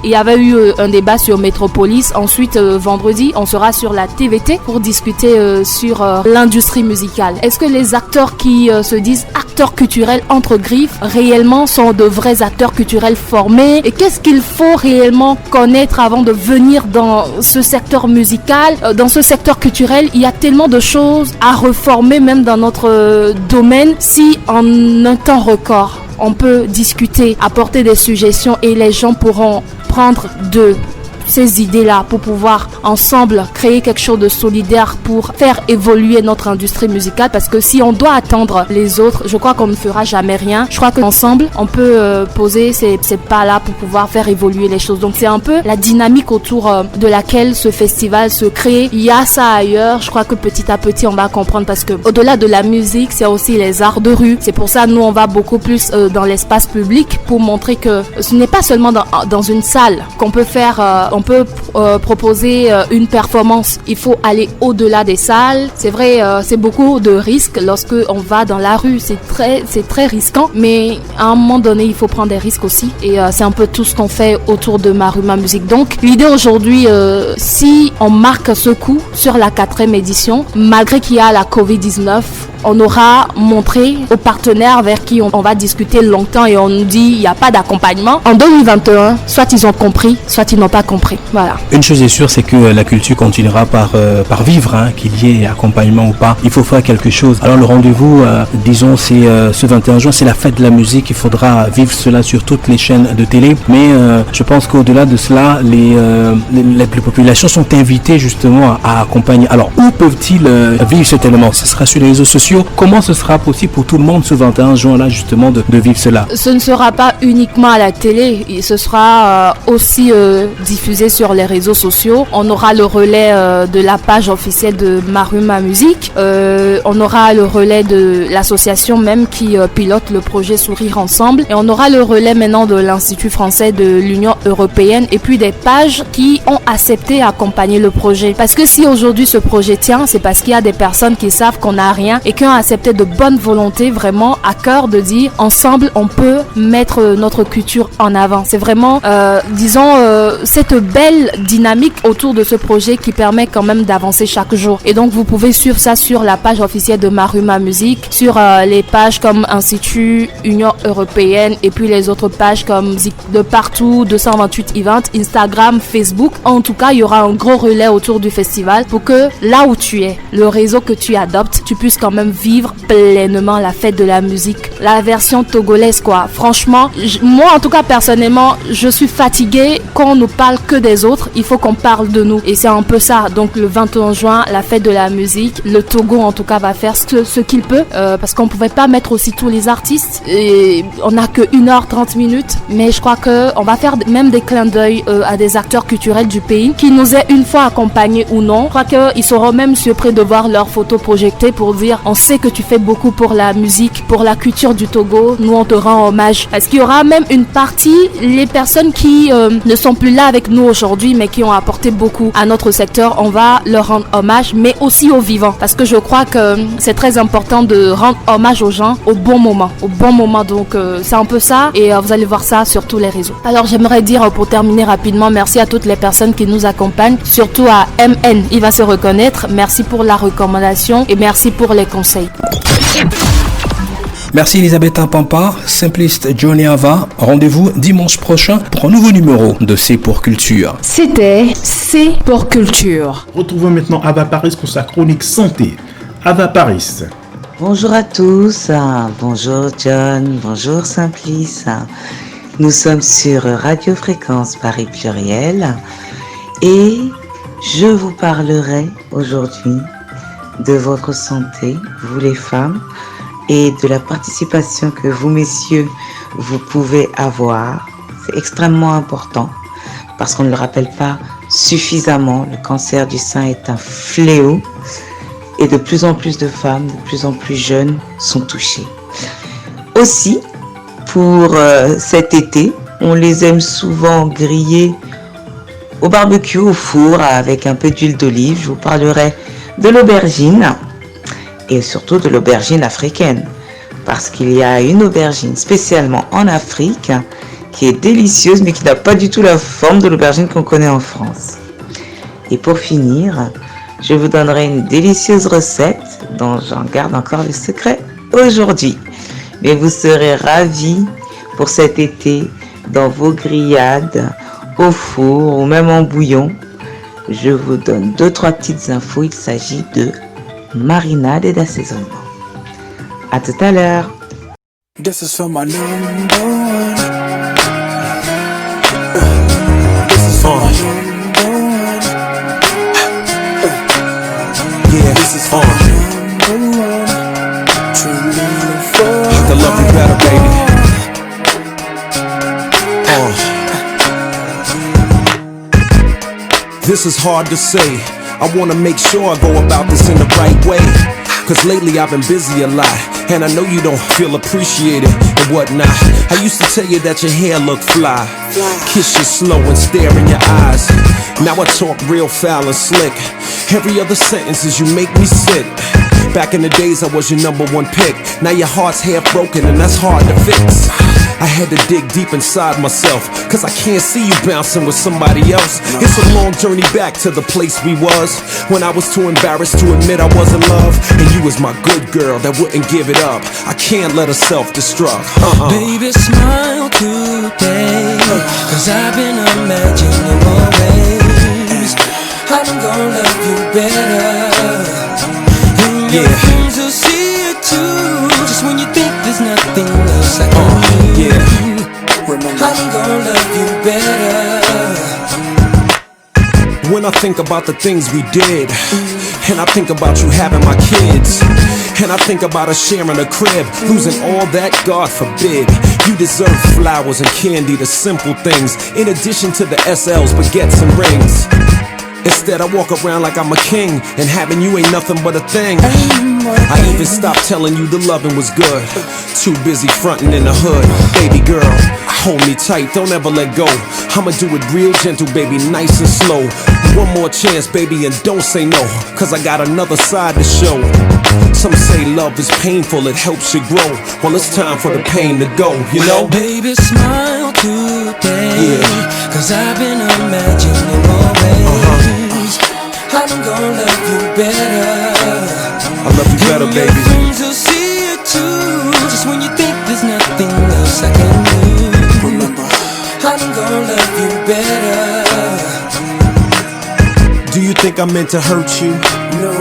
il y avait eu un débat sur Métropolis. Ensuite vendredi, on sera sur la TVT pour discuter sur l'industrie musicale. Est-ce que les acteurs qui se disent acteurs culturels entre griffes réellement sont de vrais acteurs culturels formés? Et qu'est-ce qu'il faut réellement connaître avant de venir dans ce secteur musical? Dans ce secteur culturel, il y a tellement de choses à reformer même dans notre domaine. Si en un temps record, on peut discuter, apporter des suggestions et les gens pourront prendre de ces idées-là pour pouvoir ensemble créer quelque chose de solidaire pour faire évoluer notre industrie musicale, parce que si on doit attendre les autres, je crois qu'on ne fera jamais rien. Je crois qu'ensemble, on peut poser ces pas-là pour pouvoir faire évoluer les choses. Donc c'est un peu la dynamique autour de laquelle ce festival se crée. Il y a ça ailleurs, je crois que petit à petit on va comprendre, parce que au-delà de la musique, c'est aussi les arts de rue. C'est pour ça nous on va beaucoup plus dans l'espace public pour montrer que ce n'est pas seulement dans une salle qu'on peut faire on peut proposer une performance. Il faut aller au-delà des salles. C'est vrai, c'est beaucoup de risques lorsque on va dans la rue. C'est très risquant, mais à un moment donné, il faut prendre des risques aussi. Et c'est un peu tout ce qu'on fait autour de Maruma Musique. Donc, l'idée aujourd'hui, si on marque ce coup sur la 4e édition, malgré qu'il y a la Covid-19, on aura montré aux partenaires vers qui on va discuter longtemps et on nous dit il n'y a pas d'accompagnement. En 2021, soit ils ont compris, soit ils n'ont pas compris. Voilà. Une chose est sûre, c'est que la culture continuera par vivre, hein, qu'il y ait accompagnement ou pas. Il faut faire quelque chose. Alors le rendez-vous, disons, c'est ce 21 juin, c'est la fête de la musique. Il faudra vivre cela sur toutes les chaînes de télé. Mais je pense qu'au-delà de cela, les populations sont invitées justement à accompagner. Alors où peuvent-ils vivre cet élément? Ce sera sur les réseaux sociaux. Comment ce sera possible pour tout le monde ce 21 juin-là justement de vivre cela? Ce ne sera pas uniquement à la télé, ce sera aussi diffusé sur les réseaux sociaux. On aura le relais de la page officielle de Maruma Musique. On aura le relais de l'association même qui pilote le projet Sourire Ensemble. Et on aura le relais maintenant de l'Institut français de l'Union européenne et puis des pages qui ont accepté d'accompagner le projet. Parce que si aujourd'hui ce projet tient, c'est parce qu'il y a des personnes qui savent qu'on n'a rien et chacun a accepté de bonne volonté, vraiment à cœur de dire ensemble on peut mettre notre culture en avant. C'est vraiment, cette belle dynamique autour de ce projet qui permet quand même d'avancer chaque jour. Et donc vous pouvez suivre ça sur la page officielle de Maruma Musique, sur les pages comme Institut, Union Européenne et puis les autres pages comme Zik de partout, 228 Event, Instagram, Facebook. En tout cas, il y aura un gros relais autour du festival pour que là où tu es, le réseau que tu adoptes, tu puisses quand même vivre pleinement la fête de la musique. La version togolaise quoi. Franchement, moi en tout cas personnellement, je suis fatiguée quand on ne parle que des autres. Il faut qu'on parle de nous. Et c'est un peu ça. Donc le 21 juin, la fête de la musique. Le Togo en tout cas va faire ce qu'il peut. Parce qu'on ne pouvait pas mettre aussi tous les artistes. Et on n'a que 1h30 minutes. Mais je crois qu'on va faire même des clins d'œil à des acteurs culturels du pays qui nous aient une fois accompagnés ou non. Je crois qu'ils seront même surpris de voir leurs photos projetées pour dire on sait que tu fais beaucoup pour la musique, pour la culture du Togo. Nous on te rend hommage. Est-ce qu'il y aura même une partie, les personnes qui ne sont plus là avec nous aujourd'hui mais qui ont apporté beaucoup à notre secteur, on va leur rendre hommage, mais aussi aux vivants. Parce que je crois que c'est très important de rendre hommage aux gens au bon moment. Au bon moment, donc c'est un peu ça et vous allez voir ça sur tous les réseaux. Alors j'aimerais dire pour terminer rapidement, merci à toutes les personnes qui nous accompagnent, surtout à MN, il va se reconnaître. Merci pour la recommandation et merci pour les conseils. Merci Elisabeth Pampa, Simpliste Johnny Ava. Rendez-vous dimanche prochain pour un nouveau numéro de C'est pour Culture. C'était C'est pour Culture. Retrouvons maintenant Ava Paris pour sa chronique santé. Ava Paris. Bonjour à tous, bonjour John, bonjour Simplice. Nous sommes sur Radio Fréquence Paris Pluriel et je vous parlerai aujourd'hui de votre santé, vous les femmes, et de la participation que vous, messieurs, vous pouvez avoir. C'est extrêmement important parce qu'on ne le rappelle pas suffisamment. Le cancer du sein est un fléau et de plus en plus de femmes, de plus en plus jeunes sont touchées. Aussi, pour cet été, on les aime souvent grillés au barbecue, au four, avec un peu d'huile d'olive. Je vous parlerai de l'aubergine et surtout de l'aubergine africaine, parce qu'il y a une aubergine spécialement en Afrique qui est délicieuse mais qui n'a pas du tout la forme de l'aubergine qu'on connaît en France. Et pour finir, je vous donnerai une délicieuse recette dont j'en garde encore le secret aujourd'hui. Mais vous serez ravis pour cet été dans vos grillades, au four ou même en bouillon. Je vous donne 2-3 petites infos, il s'agit de marinade et d'assaisonnement. À tout à l'heure. This is for my number one. This is for my number one. Yeah, this is for my number one. Truly for I can love you better, baby. This is hard to say. I wanna make sure I go about this in the right way. Cause lately I've been busy a lot, and I know you don't feel appreciated and whatnot. I used to tell you that your hair looked fly, kiss you slow and stare in your eyes. Now I talk real foul and slick. Every other sentence is you make me sick. Back in the days I was your number one pick. Now your heart's half broken and that's hard to fix. I had to dig deep inside myself, cause I can't see you bouncing with somebody else. It's a long journey back to the place we was, when I was too embarrassed to admit I was in love. And you was my good girl that wouldn't give it up. I can't let her self-destruct. Baby, smile today, cause I've been imagining more ways. I'm gonna love you better. And your friends will see it too, just when you think there's nothing else I can do. I'm gonna love you better. When I think about the things we did, and I think about you having my kids, and I think about us sharing a crib, losing all that, God forbid. You deserve flowers and candy, the simple things, in addition to the SLs, baguettes and rings. Instead I walk around like I'm a king, and having you ain't nothing but a thing. I even stopped telling you the loving was good, too busy fronting in the hood. Baby girl, hold me tight, don't ever let go. I'ma do it real gentle, baby, nice and slow. One more chance, baby, and don't say no, cause I got another side to show. Some say love is painful, it helps you grow. Well, it's time for the pain to go, you know? Baby, smile today, cause I've been imagining more ways. I'm gonna love you better. I love you better, baby. Your friends will see it too, just when you think there's nothing else I can do. Remember, I'm gonna love you better. Do you think I meant to hurt you? No.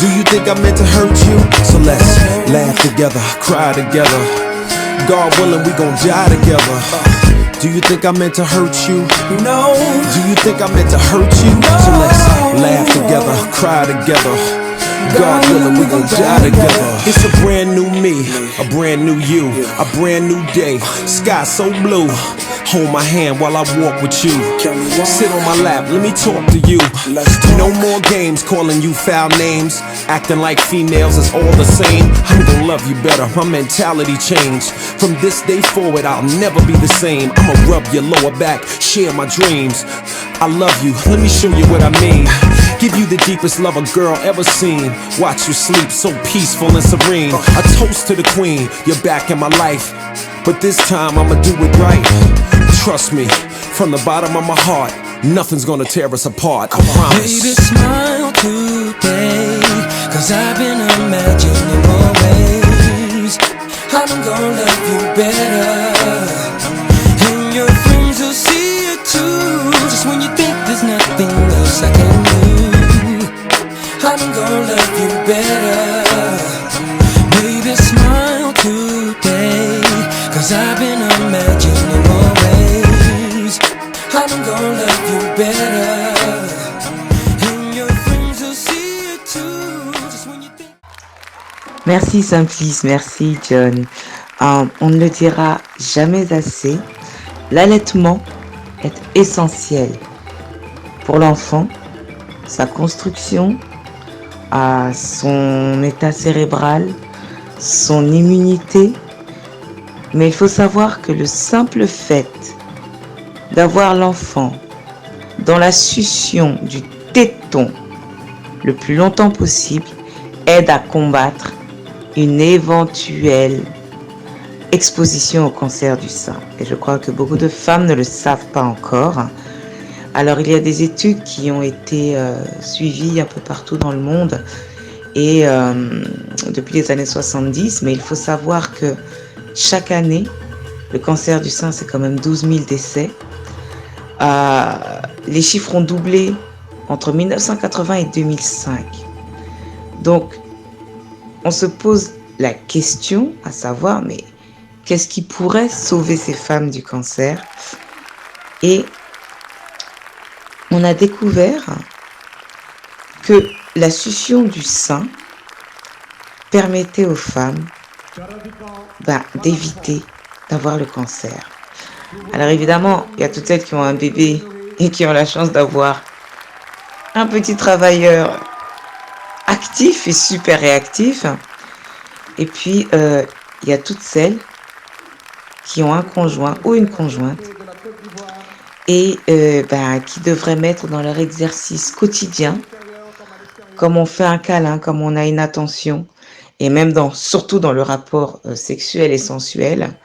Do you think I meant to hurt you? So let's laugh together, cry together. God willing, we gon' die together. Do you think I meant to hurt you? No. Do you think I meant to hurt you? So let's laugh together, cry together. God willing, we gon' die together. It's a brand new me, a brand new you, a brand new day. Sky so blue. Hold my hand while I walk with you. Sit on my lap, let me talk to you. No more games calling you foul names. Acting like females is all the same. I'm gonna love you better, my mentality changed. From this day forward, I'll never be the same. I'ma rub your lower back, share my dreams. I love you, let me show you what I mean. Give you the deepest love a girl ever seen. Watch you sleep so peaceful and serene. A toast to the queen, you're back in my life. But this time I'ma do it right. Trust me, from the bottom of my heart, nothing's gonna tear us apart, I promise. Baby, smile today, cause I've been imagining more ways. I'm gonna love you better. And your friends will see it too, just when you think there's nothing else I can do. I'm gonna love you better. Baby, smile today, cause I've been imagining more ways. I'm gonna love you better. And your friends will see it too, just when you think. Merci Simplice, merci John. On ne le dira jamais assez, l'allaitement est essentiel pour l'enfant, sa construction, son état cérébral, son immunité. Mais il faut savoir que le simple fait d'avoir l'enfant dans la succion du téton le plus longtemps possible aide à combattre une éventuelle exposition au cancer du sein. Et je crois que beaucoup de femmes ne le savent pas encore. Alors il y a des études qui ont été suivies un peu partout dans le monde et depuis les années 70, mais il faut savoir que chaque année, le cancer du sein, c'est quand même 12 000 décès. Les chiffres ont doublé entre 1980 et 2005. Donc, on se pose la question à savoir, mais qu'est-ce qui pourrait sauver ces femmes du cancer? Et on a découvert que la succion du sein permettait aux femmes d'éviter d'avoir le cancer. Alors évidemment, il y a toutes celles qui ont un bébé et qui ont la chance d'avoir un petit travailleur actif et super réactif. Et puis, il y a toutes celles qui ont un conjoint ou une conjointe et qui devraient mettre dans leur exercice quotidien, comme on fait un câlin, comme on a une attention, et même surtout dans le rapport sexuel et sensuel,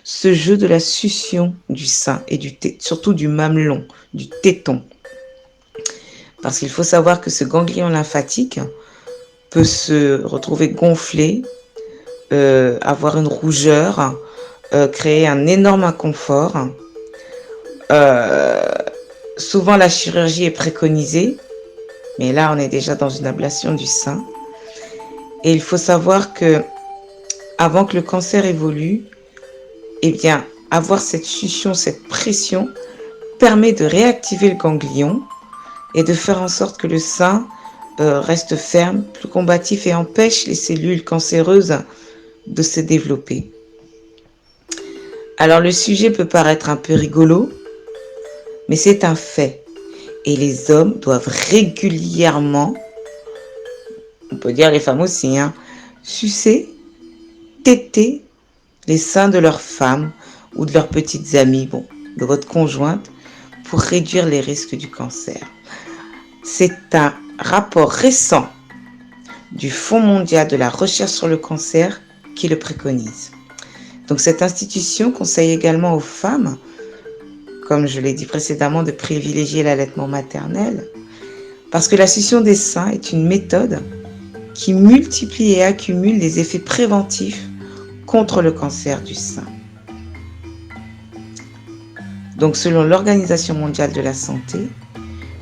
ce jeu de la succion du sein et surtout du mamelon, du téton. Parce qu'il faut savoir que ce ganglion lymphatique peut se retrouver gonflé, avoir une rougeur, créer un énorme inconfort. Souvent la chirurgie est préconisée, mais là on est déjà dans une ablation du sein. Et il faut savoir que avant que le cancer évolue, avoir cette succion, cette pression permet de réactiver le ganglion et de faire en sorte que le sein reste ferme, plus combatif et empêche les cellules cancéreuses de se développer. Alors le sujet peut paraître un peu rigolo, mais c'est un fait. Et les hommes doivent régulièrement, on peut dire les femmes aussi, sucer, téter les seins de leurs femmes ou de leurs petites amies, de votre conjointe, pour réduire les risques du cancer. C'est un rapport récent du Fonds mondial de la recherche sur le cancer qui le préconise. Donc cette institution conseille également aux femmes, comme je l'ai dit précédemment, de privilégier l'allaitement maternel, parce que la succion des seins est une méthode qui multiplie et accumule les effets préventifs contre le cancer du sein. Donc selon l'Organisation mondiale de la santé,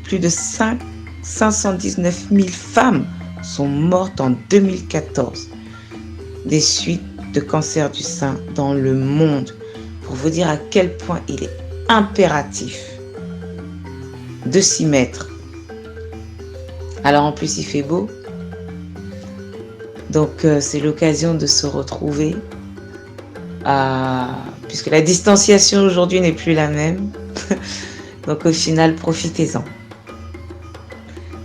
plus de 519 000 femmes sont mortes en 2014 des suites de cancer du sein dans le monde, pour vous dire à quel point il est impératif de s'y mettre. Alors en plus il fait beau, donc c'est l'occasion de se retrouver, puisque la distanciation aujourd'hui n'est plus la même, donc au final profitez-en.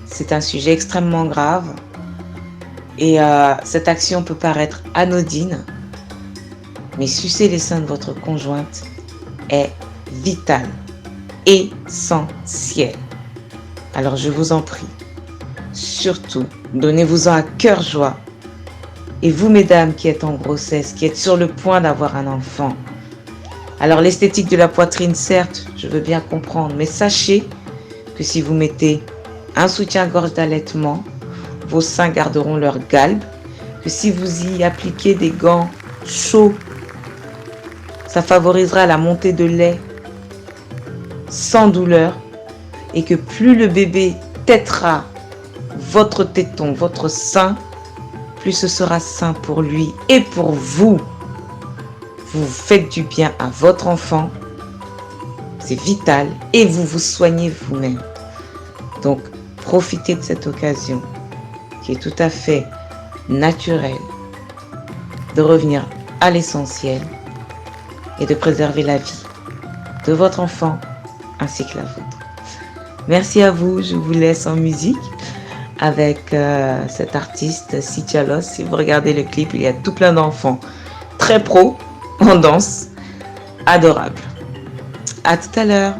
C'est un sujet extrêmement grave et cette action peut paraître anodine, mais sucer les seins de votre conjointe est vital, essentiel. Alors je vous en prie, surtout, donnez-vous-en à cœur joie. Et vous, mesdames qui êtes en grossesse, qui êtes sur le point d'avoir un enfant, alors l'esthétique de la poitrine, certes, je veux bien comprendre, mais sachez que si vous mettez un soutien-gorge d'allaitement, vos seins garderont leur galbe, que si vous y appliquez des gants chauds, ça favorisera la montée de lait sans douleur, et que plus le bébé tétera votre téton, votre sein, plus ce sera sain pour lui et pour vous. Vous faites du bien à votre enfant, c'est vital, et vous vous soignez vous-même. Donc, profitez de cette occasion qui est tout à fait naturelle de revenir à l'essentiel et de préserver la vie de votre enfant ainsi que la vôtre. Merci à vous, je vous laisse en musique avec cet artiste Sichalos. Si vous regardez le clip, il y a tout plein d'enfants très pros en danse, adorables. À tout à l'heure.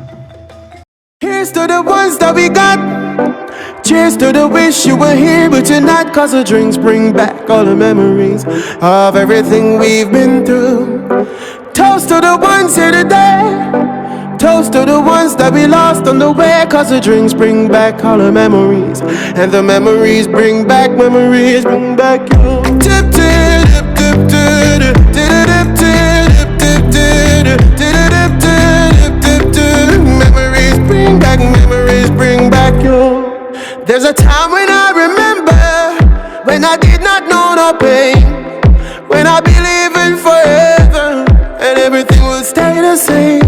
Here's to the ones that we got. Cheers to the wish you were here but you're not, cause the drinks bring back all the memories of everything we've been through. Toast to the ones here today. Toast to the ones that we lost on the way, cause the drinks bring back all the memories, and the memories bring back you. Tip, tip, tip, tip, tip, tip, tip, tip, tip, tip. Memories bring back you. There's a time when I remember, when I did not know no pain, when I believed in forever and everything will stay the same.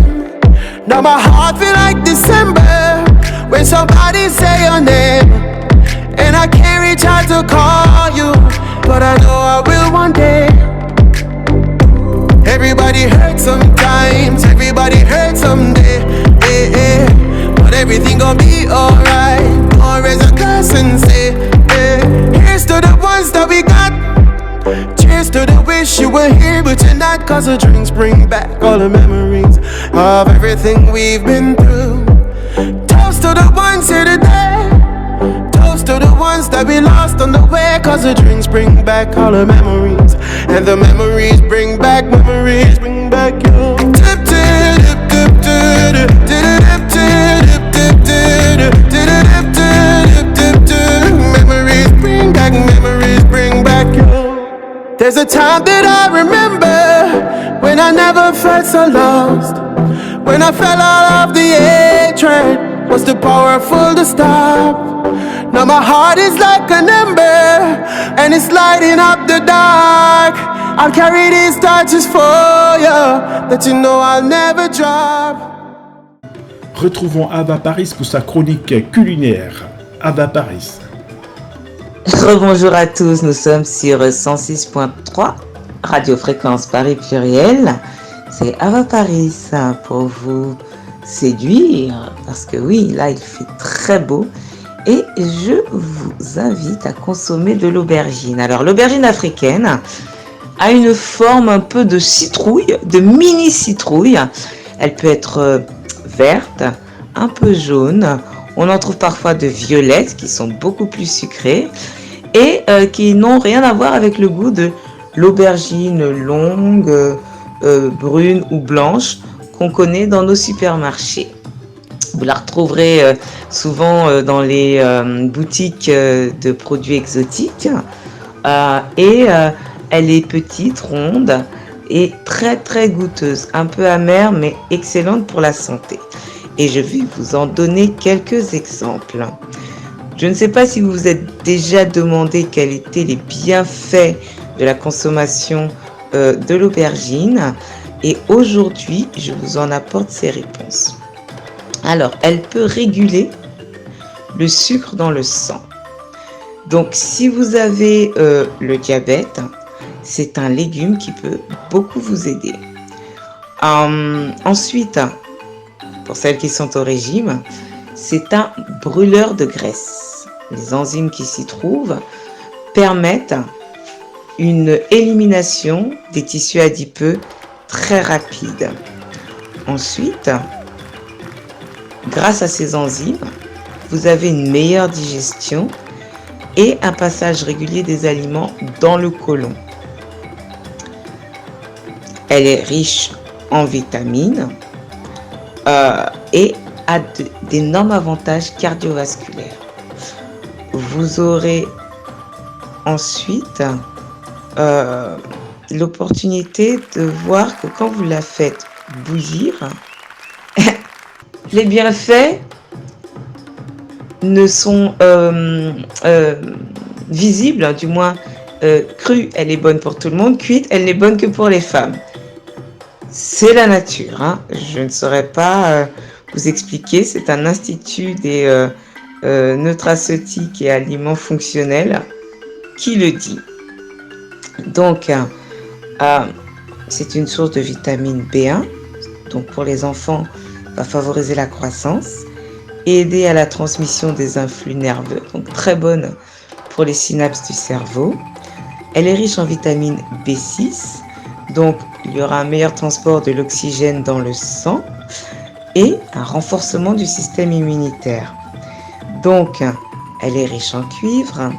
Now my heart feel like December when somebody say your name, and I can't reach out to call you, but I know I will one day. Everybody hurts sometimes, everybody hurts someday, but everything gon' be alright. Gonna raise a glass and say, here's to the ones that we got. Cheers to the wish you were here but you're not, cause the drinks bring back all the memories of everything we've been through. Toast to the ones here today. Toast to the ones that we lost on the way, cause the drinks bring back all the memories, and the memories bring back you. Tip, tip, tip, tip, tip, tip, tip, tip, tip, tip, tip. Memories bring back you. There's a time that I remember when I never felt so lost, when I fell out of the A train, was too powerful to stop. Now my heart is like an ember and it's lighting up the dark. I'll carry these torches for you, that you know I'll never drop. Retrouvons Ava Paris pour sa chronique culinaire. Ava Paris. Rebonjour à tous, nous sommes sur 106.3 Radio Fréquence Paris Pluriel. C'est Ava Paris pour vous séduire, parce que oui, là il fait très beau et je vous invite à consommer de l'aubergine. Alors l'aubergine africaine a une forme un peu de citrouille, de mini citrouille. Elle peut être verte, un peu jaune. On en trouve parfois de violettes qui sont beaucoup plus sucrées. et qui n'ont rien à voir avec le goût de l'aubergine longue, brune ou blanche qu'on connaît dans nos supermarchés. Vous la retrouverez souvent dans les boutiques de produits exotiques et elle est petite, ronde et très très goûteuse, un peu amère mais excellente pour la santé. Et je vais vous en donner quelques exemples. Je ne sais pas si vous vous êtes déjà demandé quels étaient les bienfaits de la consommation de l'aubergine et aujourd'hui je vous en apporte ces réponses. Alors, elle peut réguler le sucre dans le sang. Donc, si vous avez le diabète, c'est un légume qui peut beaucoup vous aider. Ensuite, pour celles qui sont au régime, c'est un brûleur de graisse. Les enzymes qui s'y trouvent permettent une élimination des tissus adipeux très rapide. Ensuite, grâce à ces enzymes, vous avez une meilleure digestion et un passage régulier des aliments dans le côlon. Elle est riche en vitamines et a d'énormes avantages cardiovasculaires. Vous aurez ensuite l'opportunité de voir que quand vous la faites bouillir, les bienfaits ne sont visibles, du moins crue, elle est bonne pour tout le monde, cuite, elle n'est bonne que pour les femmes. C'est la nature, hein. Je ne saurais pas vous expliquer, c'est un institut des nutraceutiques et aliments fonctionnels qui le dit. Donc, c'est une source de vitamine B1, donc pour les enfants, va favoriser la croissance et aider à la transmission des influx nerveux, donc très bonne pour les synapses du cerveau. Elle est riche en vitamine B6, donc il y aura un meilleur transport de l'oxygène dans le sang et un renforcement du système immunitaire. Donc, elle est riche en cuivre,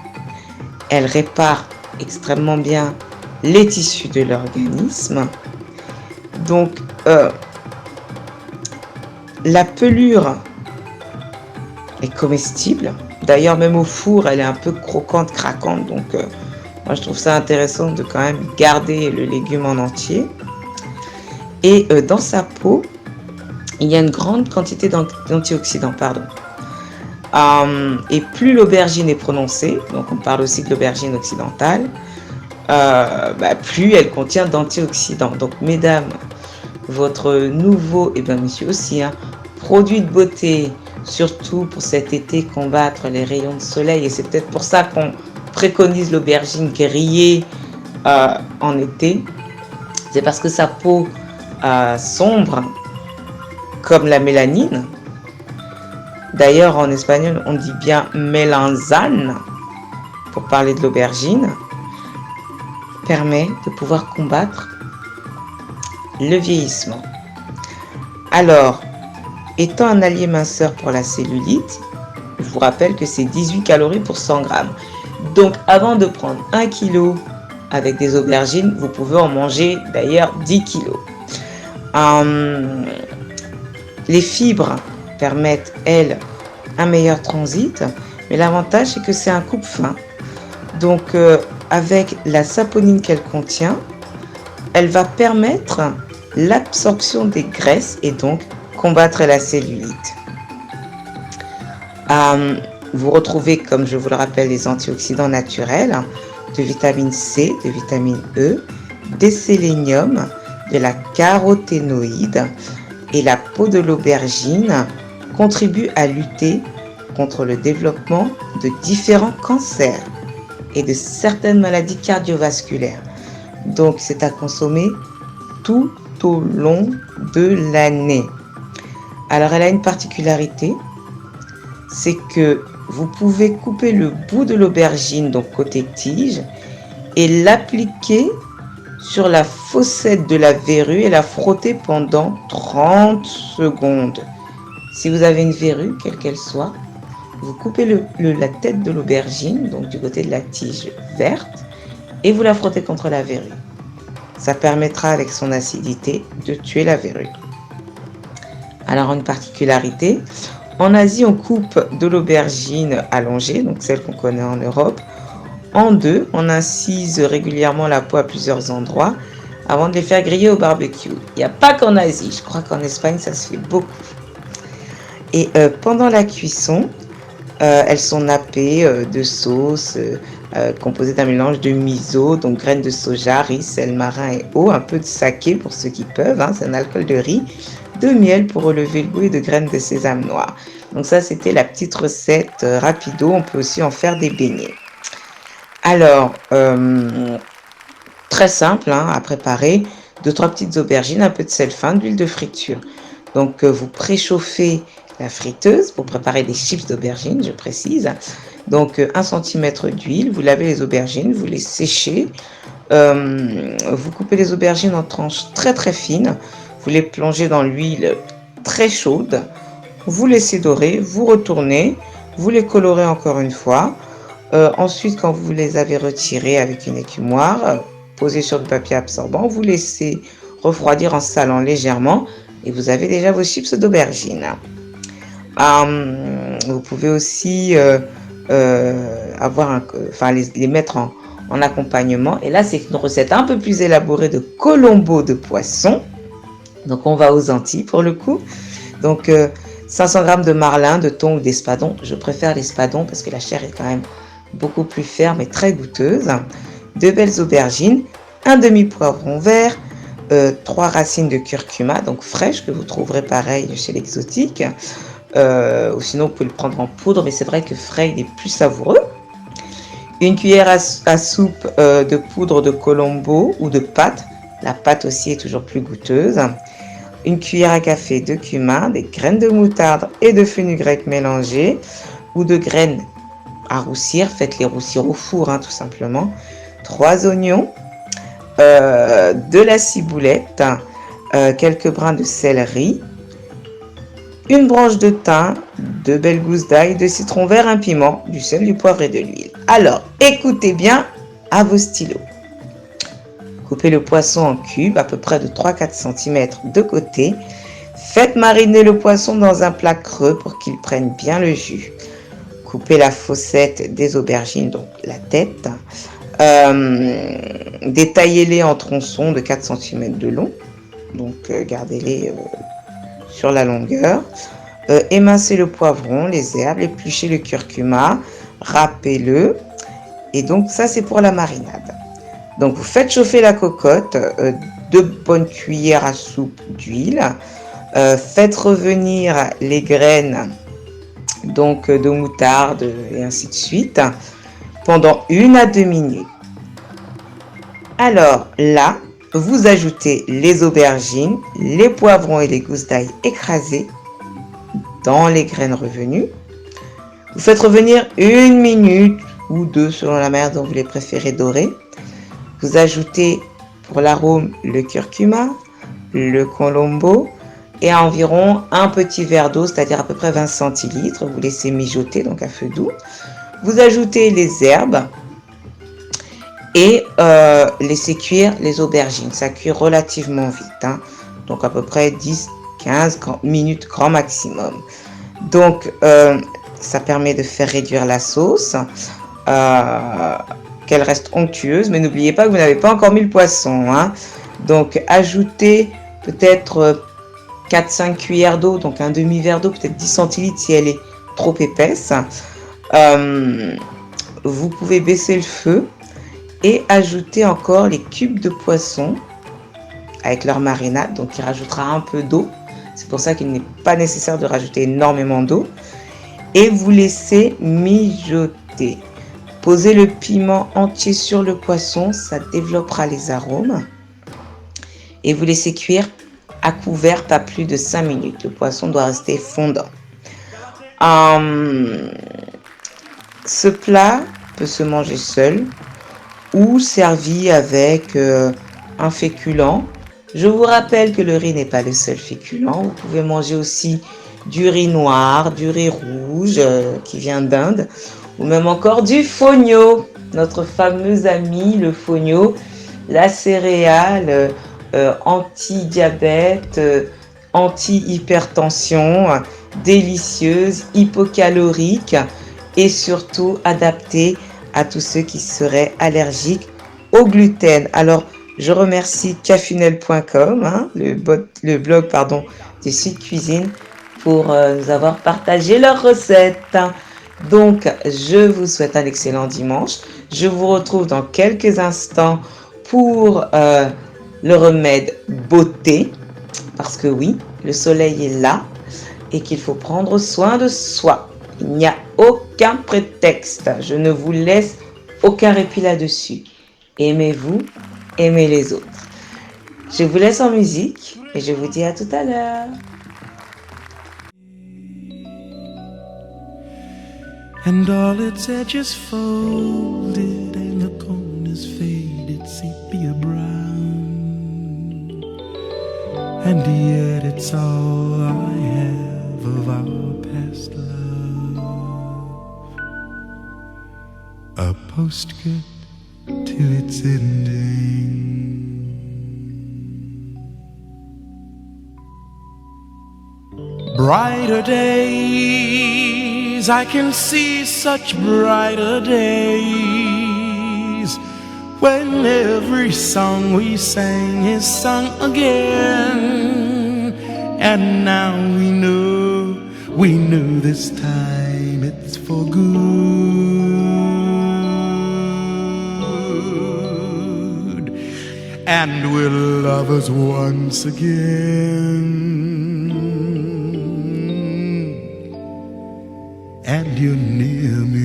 elle répare extrêmement bien les tissus de l'organisme. Donc, la pelure est comestible. D'ailleurs, même au four, elle est un peu croquante, craquante. Donc, moi, je trouve ça intéressant de quand même garder le légume en entier. Et dans sa peau, il y a une grande quantité d'antioxydants. Et plus l'aubergine est prononcée, donc on parle aussi de l'aubergine occidentale, plus elle contient d'antioxydants. Donc, mesdames, votre nouveau, et bien monsieur aussi, produit de beauté, surtout pour cet été, combattre les rayons de soleil, et c'est peut-être pour ça qu'on préconise l'aubergine grillée en été, c'est parce que sa peau sombre, comme la mélanine, d'ailleurs en espagnol on dit bien melanzane, pour parler de l'aubergine, permet de pouvoir combattre le vieillissement. Alors, étant un allié minceur pour la cellulite, je vous rappelle que c'est 18 calories pour 100 grammes. Donc, avant de prendre 1 kg avec des aubergines, vous pouvez en manger d'ailleurs 10 kg. Les fibres permettent, elles, un meilleur transit, mais l'avantage, c'est que c'est un coupe-faim. Donc, avec la saponine qu'elle contient, elle va permettre l'absorption des graisses et donc combattre la cellulite. Vous retrouvez, comme je vous le rappelle, les antioxydants naturels, de vitamine C, de vitamine E, des sélénium, de la caroténoïde, et la peau de l'aubergine contribue à lutter contre le développement de différents cancers et de certaines maladies cardiovasculaires. Donc, c'est à consommer tout au long de l'année. Alors, elle a une particularité, c'est que vous pouvez couper le bout de l'aubergine, donc côté tige, et l'appliquer sur la fossette de la verrue et la frotter pendant 30 secondes. Si vous avez une verrue, quelle qu'elle soit, vous coupez la tête de l'aubergine, donc du côté de la tige verte, et vous la frottez contre la verrue. Ça permettra avec son acidité de tuer la verrue. Alors une particularité, en Asie on coupe de l'aubergine allongée, donc celle qu'on connaît en Europe, en deux. On incise régulièrement la peau à plusieurs endroits avant de les faire griller au barbecue. Il n'y a pas qu'en Asie, je crois qu'en Espagne ça se fait beaucoup. Et pendant la cuisson, elles sont nappées de sauce composée d'un mélange de miso, donc graines de soja, riz, sel marin et eau, un peu de saké pour ceux qui peuvent, hein, c'est un alcool de riz, de miel pour relever le goût et de graines de sésame noir. Donc ça c'était la petite recette rapido, on peut aussi en faire des beignets. Alors, très simple hein, à préparer, 2-3 petites aubergines, un peu de sel fin, d'huile de friture. Donc vous préchauffez la friteuse pour préparer des chips d'aubergines, je précise. Donc 1 cm d'huile, vous lavez les aubergines, vous les séchez. Vous coupez les aubergines en tranches très très fines. Vous les plongez dans l'huile très chaude. Vous laissez dorer, vous retournez, vous les colorez encore une fois. Ensuite, quand vous les avez retirées avec une écumoire, posée sur du papier absorbant, vous laissez refroidir en salant légèrement et vous avez déjà vos chips d'aubergine. Vous pouvez aussi les mettre en accompagnement. Et là, c'est une recette un peu plus élaborée de colombo de poisson. Donc, on va aux Antilles pour le coup. Donc, 500 g de marlin, de thon ou d'espadon. Je préfère l'espadon parce que la chair est quand même beaucoup plus ferme et très goûteuse. 2 belles aubergines, un demi-poivron vert, 3 racines de curcuma, donc fraîches, que vous trouverez pareil chez l'exotique. Ou sinon vous pouvez le prendre en poudre, mais c'est vrai que frais il est plus savoureux. Une cuillère à soupe de poudre de colombo ou de pâte, la pâte aussi est toujours plus goûteuse. Une cuillère à café de cumin, des graines de moutarde et de fenugrec mélangées, ou de graines à roussir, faites-les roussir au four hein, tout simplement. 3 oignons, de la ciboulette, quelques brins de céleri, une branche de thym, 2 belles gousses d'ail, de citron vert, un piment, du sel, du poivre et de l'huile. Alors, écoutez bien à vos stylos. Coupez le poisson en cubes, à peu près de 3-4 cm de côté. Faites mariner le poisson dans un plat creux pour qu'il prenne bien le jus. Coupez la fossette des aubergines, donc la tête. Détaillez-les en tronçons de 4 cm de long. Donc, gardez-les sur la longueur. Émincez le poivron, les herbes, épluchez le curcuma, râpez-le. Et donc ça c'est pour la marinade. Donc vous faites chauffer la cocotte, 2 bonnes cuillères à soupe d'huile. Faites revenir les graines donc de moutarde et ainsi de suite pendant 1 à 2 minutes. Alors là, vous ajoutez les aubergines, les poivrons et les gousses d'ail écrasées dans les graines revenues. Vous faites revenir 1 minute ou 2 selon la manière dont vous les préférez dorer. Vous ajoutez pour l'arôme le curcuma, le colombo et à environ un petit verre d'eau, c'est-à-dire à peu près 20 centilitres. Vous laissez mijoter donc à feu doux. Vous ajoutez les herbes et laissez cuire les aubergines. Ça cuit relativement vite, hein, donc à peu près 10-15 minutes grand maximum. Donc ça permet de faire réduire la sauce, qu'elle reste onctueuse, mais n'oubliez pas que vous n'avez pas encore mis le poisson, hein. Donc ajoutez peut-être 4-5 cuillères d'eau, donc un demi-verre d'eau, peut-être 10 centilitres si elle est trop épaisse. Vous pouvez baisser le feu et ajouter encore les cubes de poisson avec leur marinade, donc il rajoutera un peu d'eau. C'est pour ça qu'il n'est pas nécessaire de rajouter énormément d'eau. Et vous laissez mijoter. Posez le piment entier sur le poisson, ça développera les arômes. Et vous laissez cuire à couvert pas plus de 5 minutes. Le poisson doit rester fondant. Ce plat peut se manger seul ou servi avec un féculent. Je vous rappelle que le riz n'est pas le seul féculent. Vous pouvez manger aussi du riz noir, du riz rouge qui vient d'Inde, ou même encore du fonio, notre fameux ami le fonio, la céréale anti-diabète, anti-hypertension, délicieuse, hypocalorique et surtout adaptée à tous ceux qui seraient allergiques au gluten. Alors, je remercie cafunel.com, le blog du Sud Cuisine, pour nous avoir partagé leurs recettes. Donc, je vous souhaite un excellent dimanche. Je vous retrouve dans quelques instants pour le remède beauté. Parce que oui, le soleil est là et qu'il faut prendre soin de soi. Il n'y a aucun prétexte. Je ne vous laisse aucun répit là-dessus. Aimez-vous, aimez les autres. Je vous laisse en musique et je vous dis à tout à l'heure. And all its edges folded and the corners faded sepia brown. And yet it's all I have of our past love. A postscript to its ending. Brighter days, I can see such brighter days, when every song we sang is sung again. And now we know this time it's for good. And we're lovers once again. And you're near me.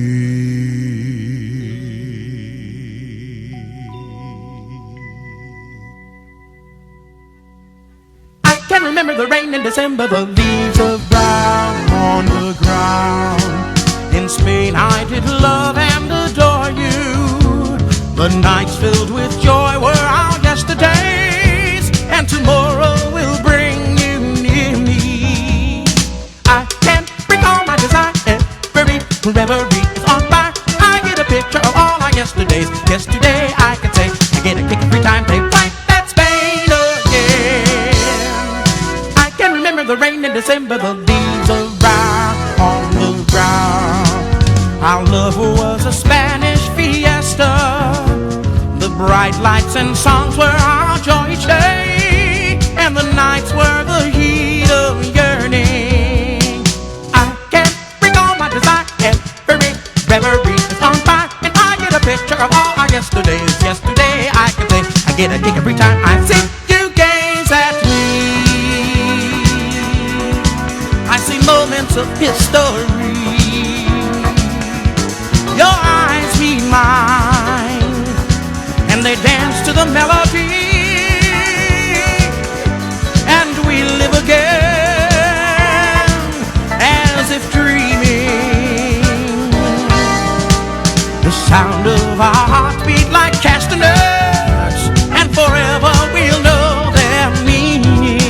I can remember the rain in December, the leaves of brown on the ground. In Spain I did love and adore you. The nights filled with joy were our yesterdays, and tomorrow will bring you near me. I can't recall my desire. Reverie is on fire. I get a picture of all our yesterdays. Yesterday I can say I get a kick every time they fly. That's Spain again. I can remember the rain in December, the leaves of brown on the ground. Our love was a Spanish fiesta. The bright lights and songs were our joy each day, and the nights were the heat of yearning. I can't recall my desire. Reverie is on fire, and I get a picture of all our yesterdays. Yesterday I can say I get a kick every time I see you gaze at me. I see moments of history. Your eyes meet mine, and they dance to the melody, and we live again as if dreaming. The sound of our heartbeat like castanets, and forever we'll know their meaning.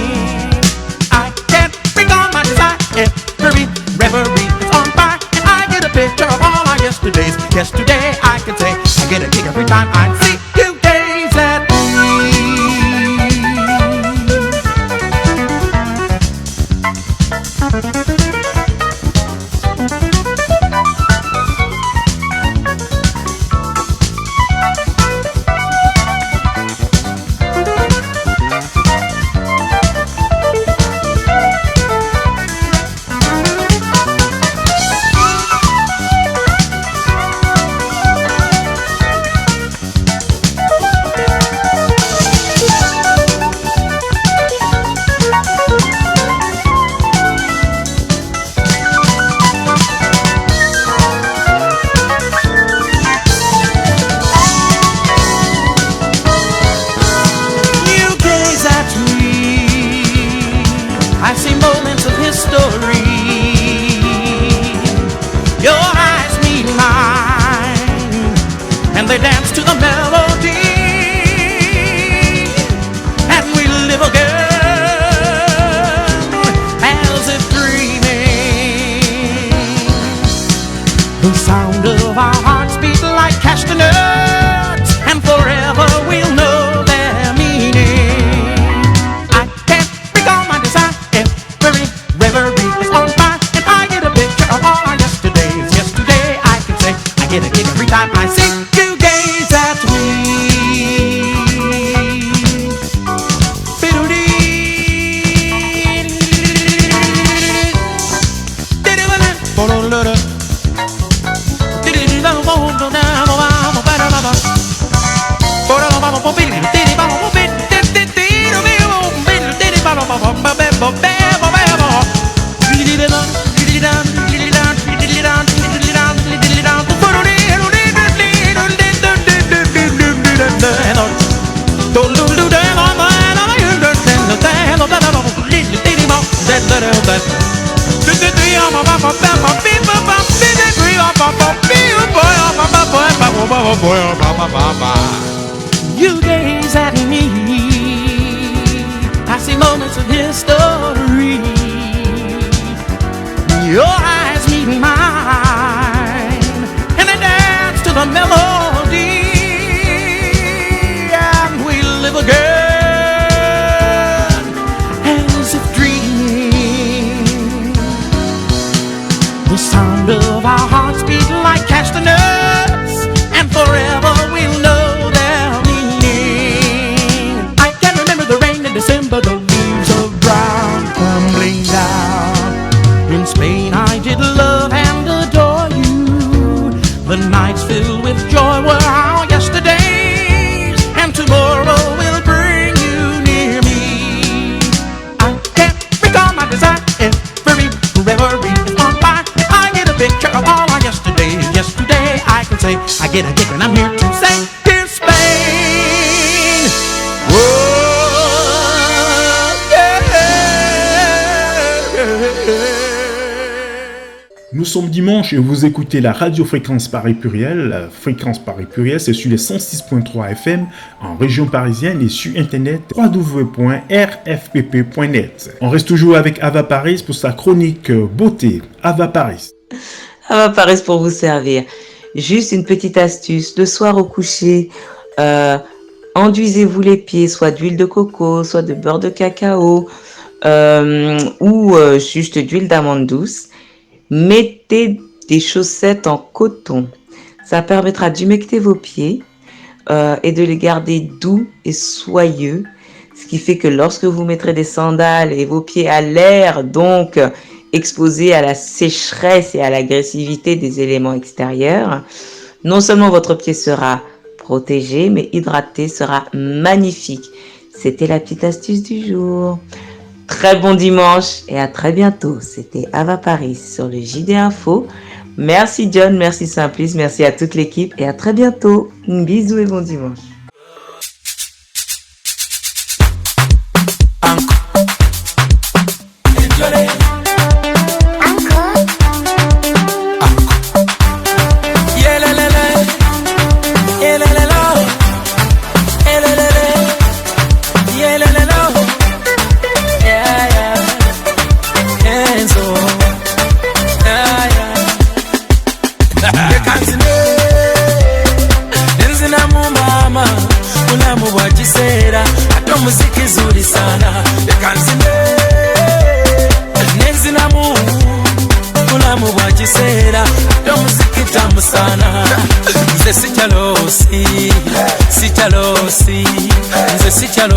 I can't recall my desire. Every reverie is on fire, and I get a picture of all our yesterdays. Yesterday I can say I get a kick every time I see you gaze at me. You gaze at me, I see moments of history. Your eyes meet mine, and they dance to the melody, and we live again as if dreaming. The sound of our hearts beat like castanets, and forever we'll know their meaning. I can remember the rain in December, the leaves of brown crumbling down. In Spain I did love and adore you. The nights filled with joy were our yesterdays, and tomorrow will bring you near me. I can't recall my desire, every reverie is on fire. I get a picture of all our yesterdays. Yesterday I can say, I get a kick and I'm here to say, here's Spain. Whoa, Nous sommes dimanche et vous écoutez la radio Fréquence Paris Pluriel. Fréquence Paris Pluriel, c'est sur les 106.3 FM en région parisienne et sur internet www.rfpp.net. On reste toujours avec Ava Paris pour sa chronique beauté. Ava Paris. Ava Paris pour vous servir. Juste une petite astuce. Le soir au coucher, enduisez-vous les pieds, soit d'huile de coco, soit de beurre de cacao, ou juste d'huile d'amande douce. Mettez des chaussettes en coton. Ça permettra d'humecter vos pieds et de les garder doux et soyeux. Ce qui fait que lorsque vous mettrez des sandales et vos pieds à l'air, donc exposés à la sécheresse et à l'agressivité des éléments extérieurs, non seulement votre pied sera protégé, mais hydraté, sera magnifique. C'était la petite astuce du jour. Très bon dimanche et à très bientôt. C'était Ava Paris sur le JD Info. Merci John, merci Simplice, merci à toute l'équipe et à très bientôt. Bisous et bon dimanche.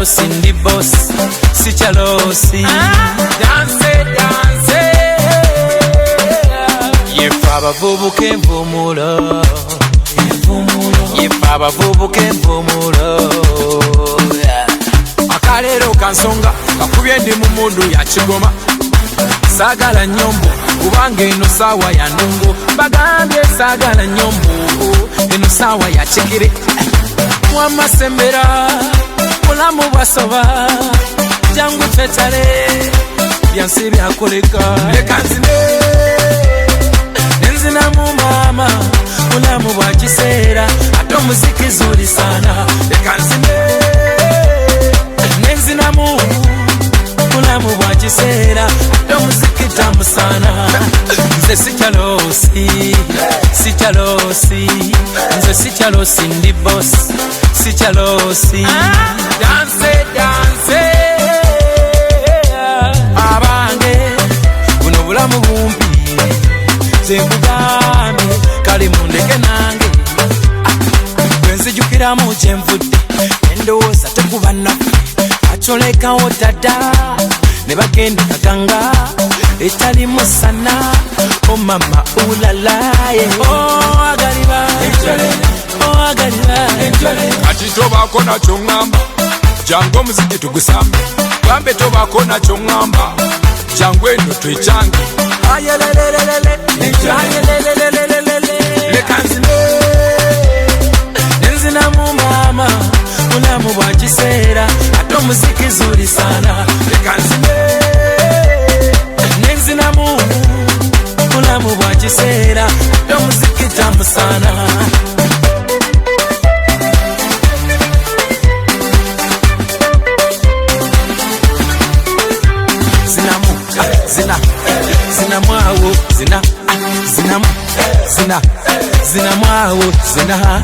Cindy boss, si chalosi. Dance, dance. Ye faba vubu ke mvumulo. Ye faba vubu ke mvumulo. Akalero kansonga, kakubye ndi mu mundu ya kigoma. Sagala nyombo, kubange eno sawa ya nungo. Bagambye sagala nyombo, eno sawa ya chikiri. Mwama sembera. Mulamu bwasoba jangu twetale byansi byakoleka leka nzine nenzina mu mama mulamu bwa kiseera ate omuziki zuli sana leka nzine nenzina mu mulamu bwa kiseera ate omuziki tamu sana nze sikyalosi nze sikyalosi ndi boss sikyalosi dance dance abange buno bulamu bumpi zenkugambe kali mundeke nange kwenzijukiramu kyenvudde endowooza tekuba naffe acolekawo dada ne bagenda kaganga etali musana omama ulalaye agaliba kati tobako nakyo ŋŋamba jangu omuziki tugusambe gambe tobako nakyo ŋŋamba jangu eno twekyange leka nzine nenzinamu maama mulamu bwa kiseera ate omuziki zuli sana leka nzine nenzinamu mulamu bwa kiseera ate omuziki tamu sana zina mwawo zina mwawo zina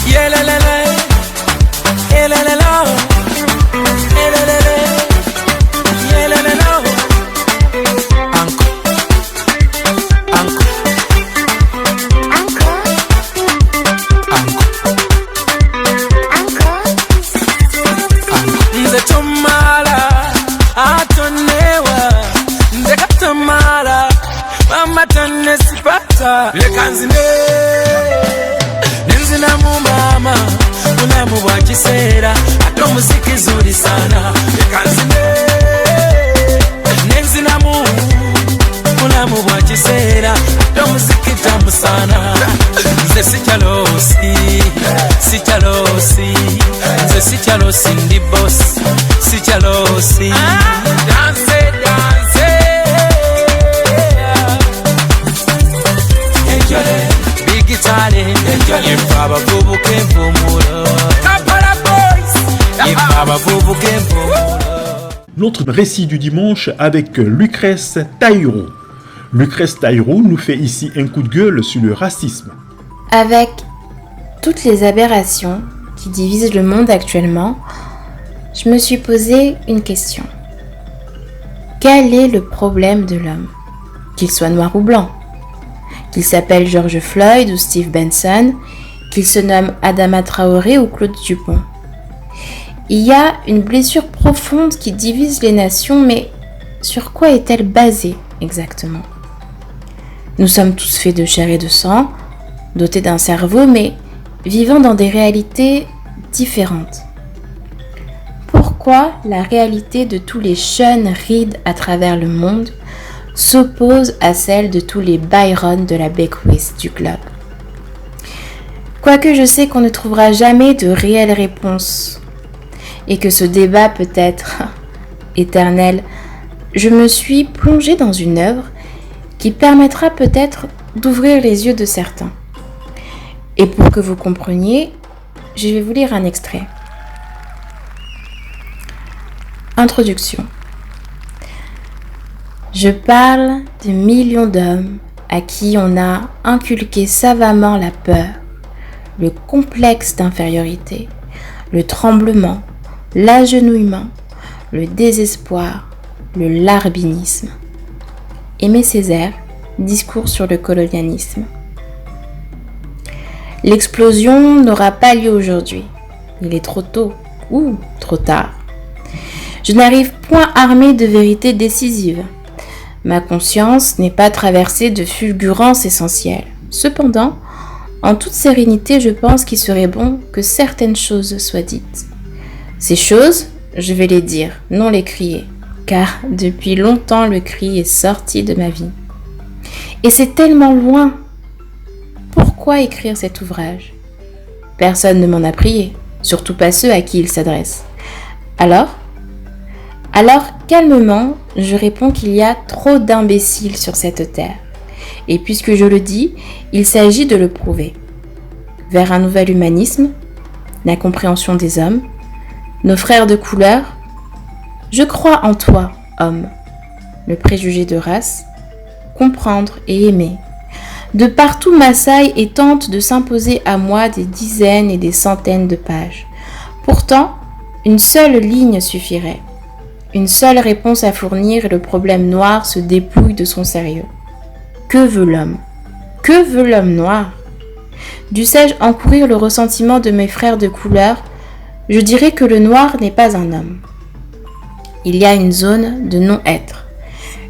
yelelele yelelelo yelelele yelelelo anko nze tumala atonewa nze katamala mama tonne sipata leka nzine nenzinamu mama mulamu bwa kiseera ate omuziki zuli sana leka nzine nenzinamu mulamu bwa kiseera ate omuziki tamu sana nze sikyalosi nze sikyalosi ndi bosi sikyalosi danse bigitale yemfa abavubuka envumulo yemfa abavubuka envumulo. Notre récit du dimanche avec Lucrèce Taïro. Lucrèce Taïro nous fait ici un coup de gueule sur le racisme. Avec toutes les aberrations qui divisent le monde actuellement, je me suis posé une question. Quel est le problème de l'homme? Qu'il soit noir ou blanc, qu'il s'appelle George Floyd ou Steve Benson, qu'il se nomme Adama Traoré ou Claude Dupont. Il y a une blessure profonde qui divise les nations, mais sur quoi est-elle basée exactement? Nous sommes tous faits de chair et de sang, dotés d'un cerveau, mais vivant dans des réalités différentes. Pourquoi la réalité de tous les Sean Reed à travers le monde s'oppose à celle de tous les Byron de la Beckwith du globe? Quoique je sais qu'on ne trouvera jamais de réelle réponse et que ce débat peut être éternel, je me suis plongée dans une œuvre qui permettra peut-être d'ouvrir les yeux de certains. Et pour que vous compreniez, je vais vous lire un extrait. Introduction. Je parle de millions d'hommes à qui on a inculqué savamment la peur, le complexe d'infériorité, le tremblement, l'agenouillement, le désespoir, le larbinisme. Aimé Césaire, discours sur le colonialisme. L'explosion n'aura pas lieu aujourd'hui. Il est trop tôt ou trop tard. Je n'arrive point armé de vérités décisives. Ma conscience n'est pas traversée de fulgurances essentielles. Cependant, en toute sérénité, je pense qu'il serait bon que certaines choses soient dites. Ces choses, je vais les dire, non les crier, car depuis longtemps le cri est sorti de ma vie. Et c'est tellement loin. Pourquoi écrire cet ouvrage? Personne ne m'en a prié, surtout pas ceux à qui il s'adresse. Alors, calmement, je réponds qu'il y a trop d'imbéciles sur cette terre. Et puisque je le dis, il s'agit de le prouver. Vers un nouvel humanisme, la compréhension des hommes, nos frères de couleur, je crois en toi, homme, le préjugé de race, comprendre et aimer. De partout m'assaille et tente de s'imposer à moi des dizaines et des centaines de pages. Pourtant, une seule ligne suffirait. Une seule réponse à fournir et le problème noir se dépouille de son sérieux. Que veut l'homme? Que veut l'homme noir? Dussé-je encourir le ressentiment de mes frères de couleur, je dirais que le noir n'est pas un homme. Il y a une zone de non-être,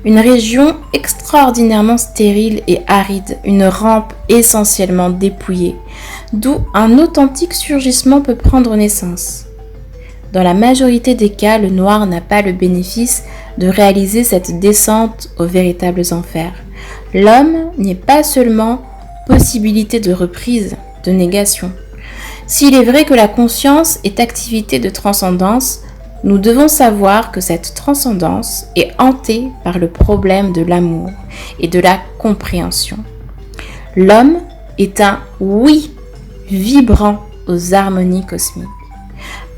une région extraordinairement stérile et aride, une rampe essentiellement dépouillée, d'où un authentique surgissement peut prendre naissance. Dans la majorité des cas, le noir n'a pas le bénéfice de réaliser cette descente aux véritables enfers. L'homme n'est pas seulement possibilité de reprise, de négation. S'il est vrai que la conscience est activité de transcendance, nous devons savoir que cette transcendance est hantée par le problème de l'amour et de la compréhension. L'homme est un oui vibrant aux harmonies cosmiques.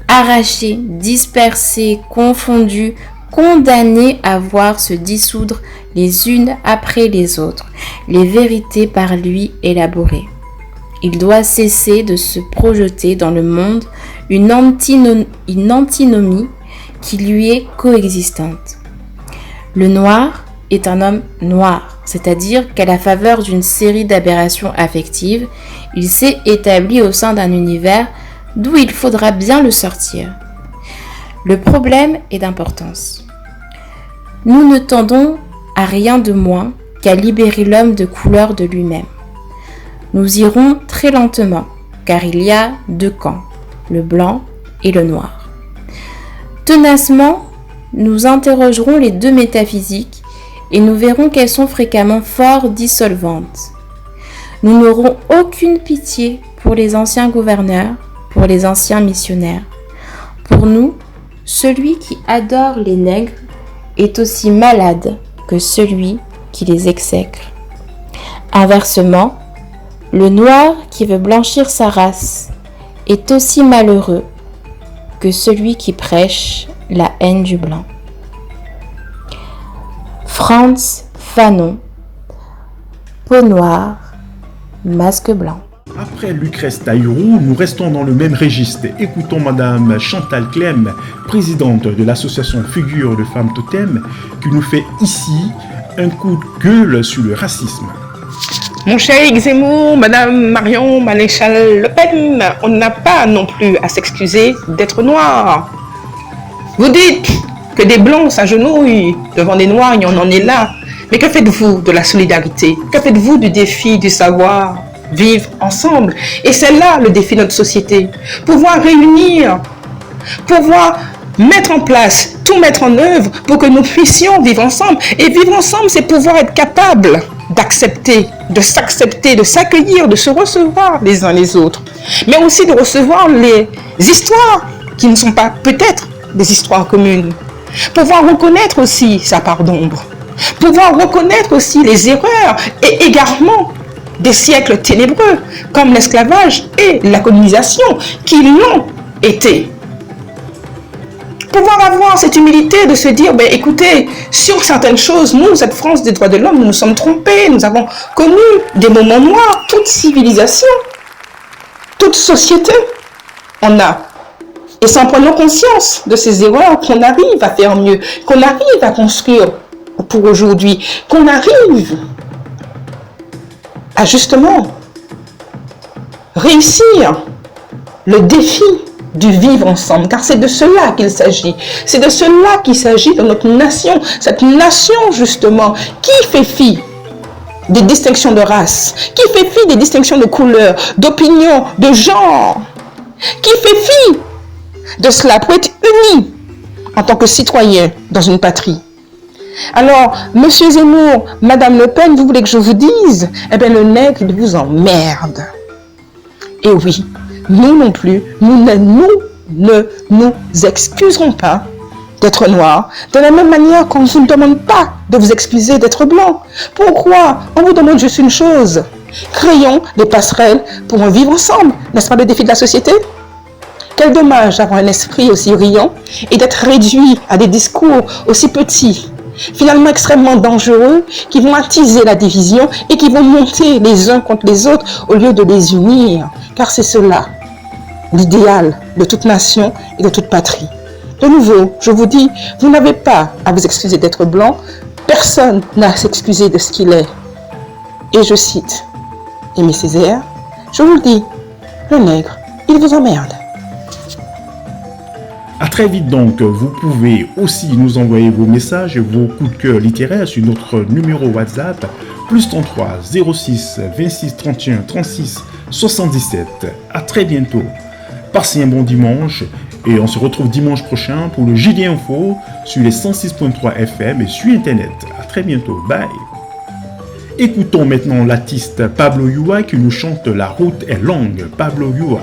Arraché, dispersé, confondu, condamné à voir se dissoudre les unes après les autres, les vérités par lui élaborées. Il doit cesser de se projeter dans le monde une antinomie qui lui est coexistante. Le noir est un homme noir, c'est-à-dire qu'à la faveur d'une série d'aberrations affectives, il s'est établi au sein d'un univers d'où il faudra bien le sortir. Le problème est d'importance. Nous ne tendons à rien de moins qu'à libérer l'homme de couleur de lui-même. Nous irons très lentement, car il y a deux camps, le blanc et le noir. Tenacement, nous interrogerons les deux métaphysiques et nous verrons qu'elles sont fréquemment fort dissolvantes. Nous n'aurons aucune pitié pour les anciens gouverneurs, pour les anciens missionnaires. Pour nous, celui qui adore les nègres est aussi malade que celui qui les exècre. Inversement, le noir qui veut blanchir sa race est aussi malheureux que celui qui prêche la haine du blanc. Frantz Fanon, peau noire, masque blanc. Après Lucrèce Taïrou, nous restons dans le même registre. Écoutons Madame Chantal Clem, présidente de l'association Figure de Femmes Totem, qui nous fait ici un coup de gueule sur le racisme. Mon cher Éric Zemmour, Madame Marion Maréchal Le Pen, on n'a pas non plus à s'excuser d'être noir. Vous dites que des blancs s'agenouillent devant des noirs et on en est là. Mais que faites-vous de la solidarité? Que faites-vous du défi du savoir vivre ensemble? Et c'est là le défi de notre société. Pouvoir réunir, pouvoir mettre en place, tout mettre en œuvre pour que nous puissions vivre ensemble. Et vivre ensemble, c'est pouvoir être capable d'accepter, de s'accepter, de s'accueillir, de se recevoir les uns les autres. Mais aussi de recevoir les histoires qui ne sont pas peut-être des histoires communes. Pouvoir reconnaître aussi sa part d'ombre. Pouvoir reconnaître aussi les erreurs et égarements des siècles ténébreux, comme l'esclavage et la colonisation, qui l'ont été. Pouvoir avoir cette humilité de se dire, écoutez, sur certaines choses, nous, cette France des droits de l'homme, nous nous sommes trompés, nous avons connu des moments noirs, toute civilisation, toute société, on a. Et c'est en prenant conscience de ces erreurs qu'on arrive à faire mieux, qu'on arrive à construire pour aujourd'hui, qu'on arrive à justement réussir le défi du vivre ensemble, car c'est de cela qu'il s'agit. C'est de cela qu'il s'agit dans notre nation, cette nation justement qui fait fi des distinctions de race, qui fait fi des distinctions de couleur, d'opinion, de genre, qui fait fi de cela pour être unis en tant que citoyens dans une patrie. Alors, Monsieur Zemmour, Madame Le Pen, vous voulez que je vous dise, le nègre, il vous emmerde. Et oui, nous non plus, nous ne nous excuserons pas d'être noirs, de la même manière qu'on ne vous demande pas de vous excuser d'être blanc. Pourquoi? On vous demande juste une chose. Créons des passerelles pour en vivre ensemble. N'est-ce pas le défi de la société? Quel dommage d'avoir un esprit aussi riant et d'être réduit à des discours aussi petits, finalement extrêmement dangereux, qui vont attiser la division et qui vont monter les uns contre les autres au lieu de les unir. Car c'est cela, l'idéal de toute nation et de toute patrie. De nouveau, je vous dis, vous n'avez pas à vous excuser d'être blanc. Personne n'a à s'excuser de ce qu'il est. Et je cite Aimé Césaire, je vous le dis, le nègre, il vous emmerde. À très vite donc, vous pouvez aussi nous envoyer vos messages et vos coups de cœur littéraires sur notre numéro WhatsApp, +33 06 26 31 36 77. À très bientôt. Passez un bon dimanche Et on se retrouve dimanche prochain pour le JD Info sur les 106.3 FM et sur Internet. À très bientôt. Bye. Écoutons maintenant l'artiste Pablo Yua qui nous chante La route est longue. Pablo Yua.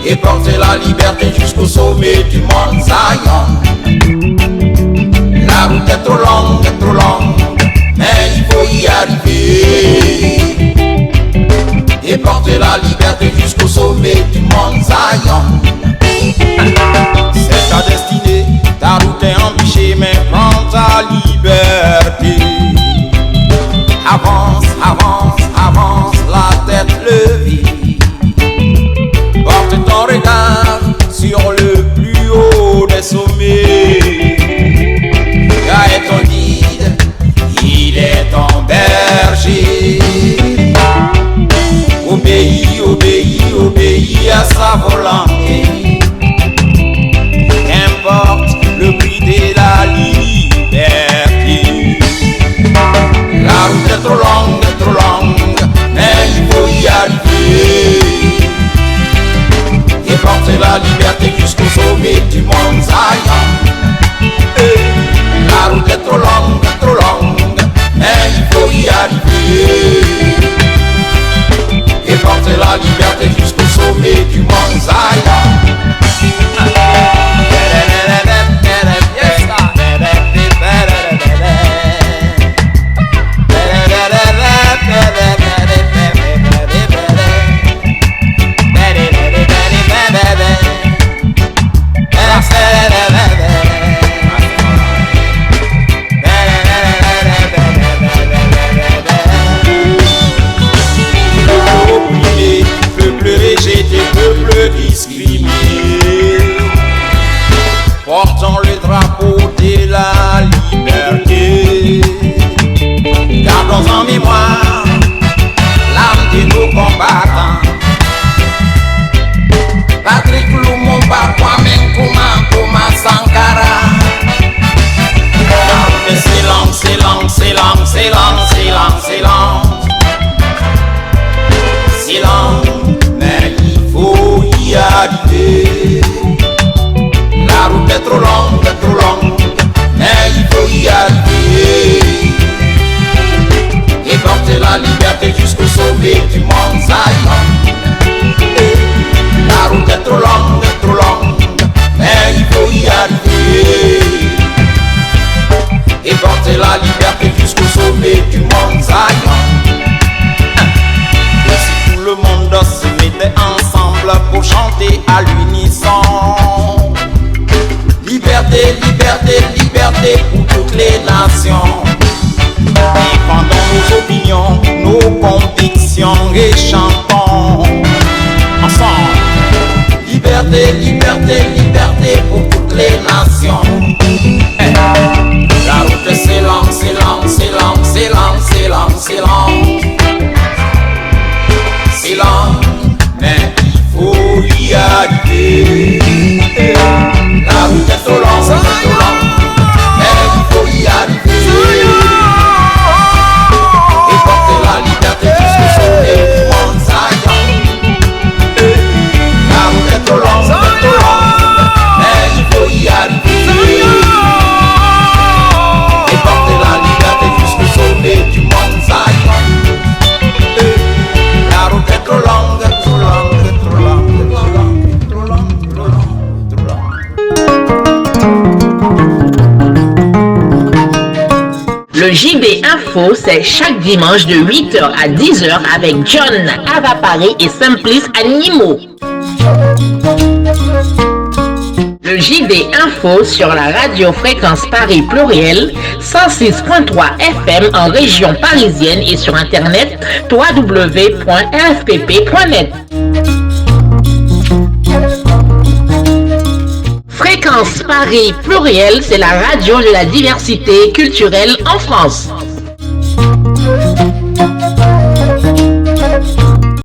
Et porter la liberté jusqu'au sommet du mont Zion. La route est trop longue, mais il faut y arriver. Et porter la liberté jusqu'au sommet du mont Zion. C'est ta destinée, ta route est embûchée, mais prends ta liberté. Avance, avance, avance, la tête levée. Porte ton regard sur le plus haut des sommets. Car est ton guide, il est ton berger. Obéis, obéis, obéis à sa volonté. Qu'importe le prix de la liberté. La route est trop longue, mais il faut y arriver. Et porter la liberté jusqu'au sommet du mont Zion. La route est trop longue, mais il faut y arriver. Et porter la liberté jusqu'au sommet du mont Zion. Portons le drapeau de la liberté. Gardons en mémoire l'âme de nos combattants. Patrick Lumumba, Kwame Nkrumah, Thomas Sankara. Mais c'est lent, c'est lent, c'est lent, c'est lent, c'est lent, c'est lent. C'est lent, mais il faut y arriver. La route est trop longue, mais il faut y arriver. Et porter la liberté jusqu'au sommet du mont Zion. La route est trop longue, mais il faut y arriver. Et porter la liberté jusqu'au sommet du mont Zion. Et si tout le monde se mettait ensemble pour chanter à l'unisson. Liberté, liberté, liberté pour toutes les nations. Défendons nos opinions, nos convictions et chantons ensemble. Liberté, liberté, liberté pour toutes les nations. La route c'est lent, c'est lent, c'est lent, c'est lent, c'est lent, c'est lent. C'est lent, mais il faut y arriver. La route est trop longue, mais il faut y arriver. Et porter la liberté jusqu'au sommet du mont Zion. La route est trop longue, mais il faut y arriver. Et porter la liberté jusqu'au sommet du mont Zion. La route est trop longue, trop longue, trop longue, trop longue, trop longue, trop longue. Le JD Info, c'est chaque dimanche de 8h à 10h avec John Ava Paris et Simplice Animo. Le JD Info sur la radio Fréquence Paris Pluriel, 106.3 FM en région parisienne et sur internet www.rfpp.net. Fréquence Paris Pluriel, c'est la radio de la diversité culturelle en France.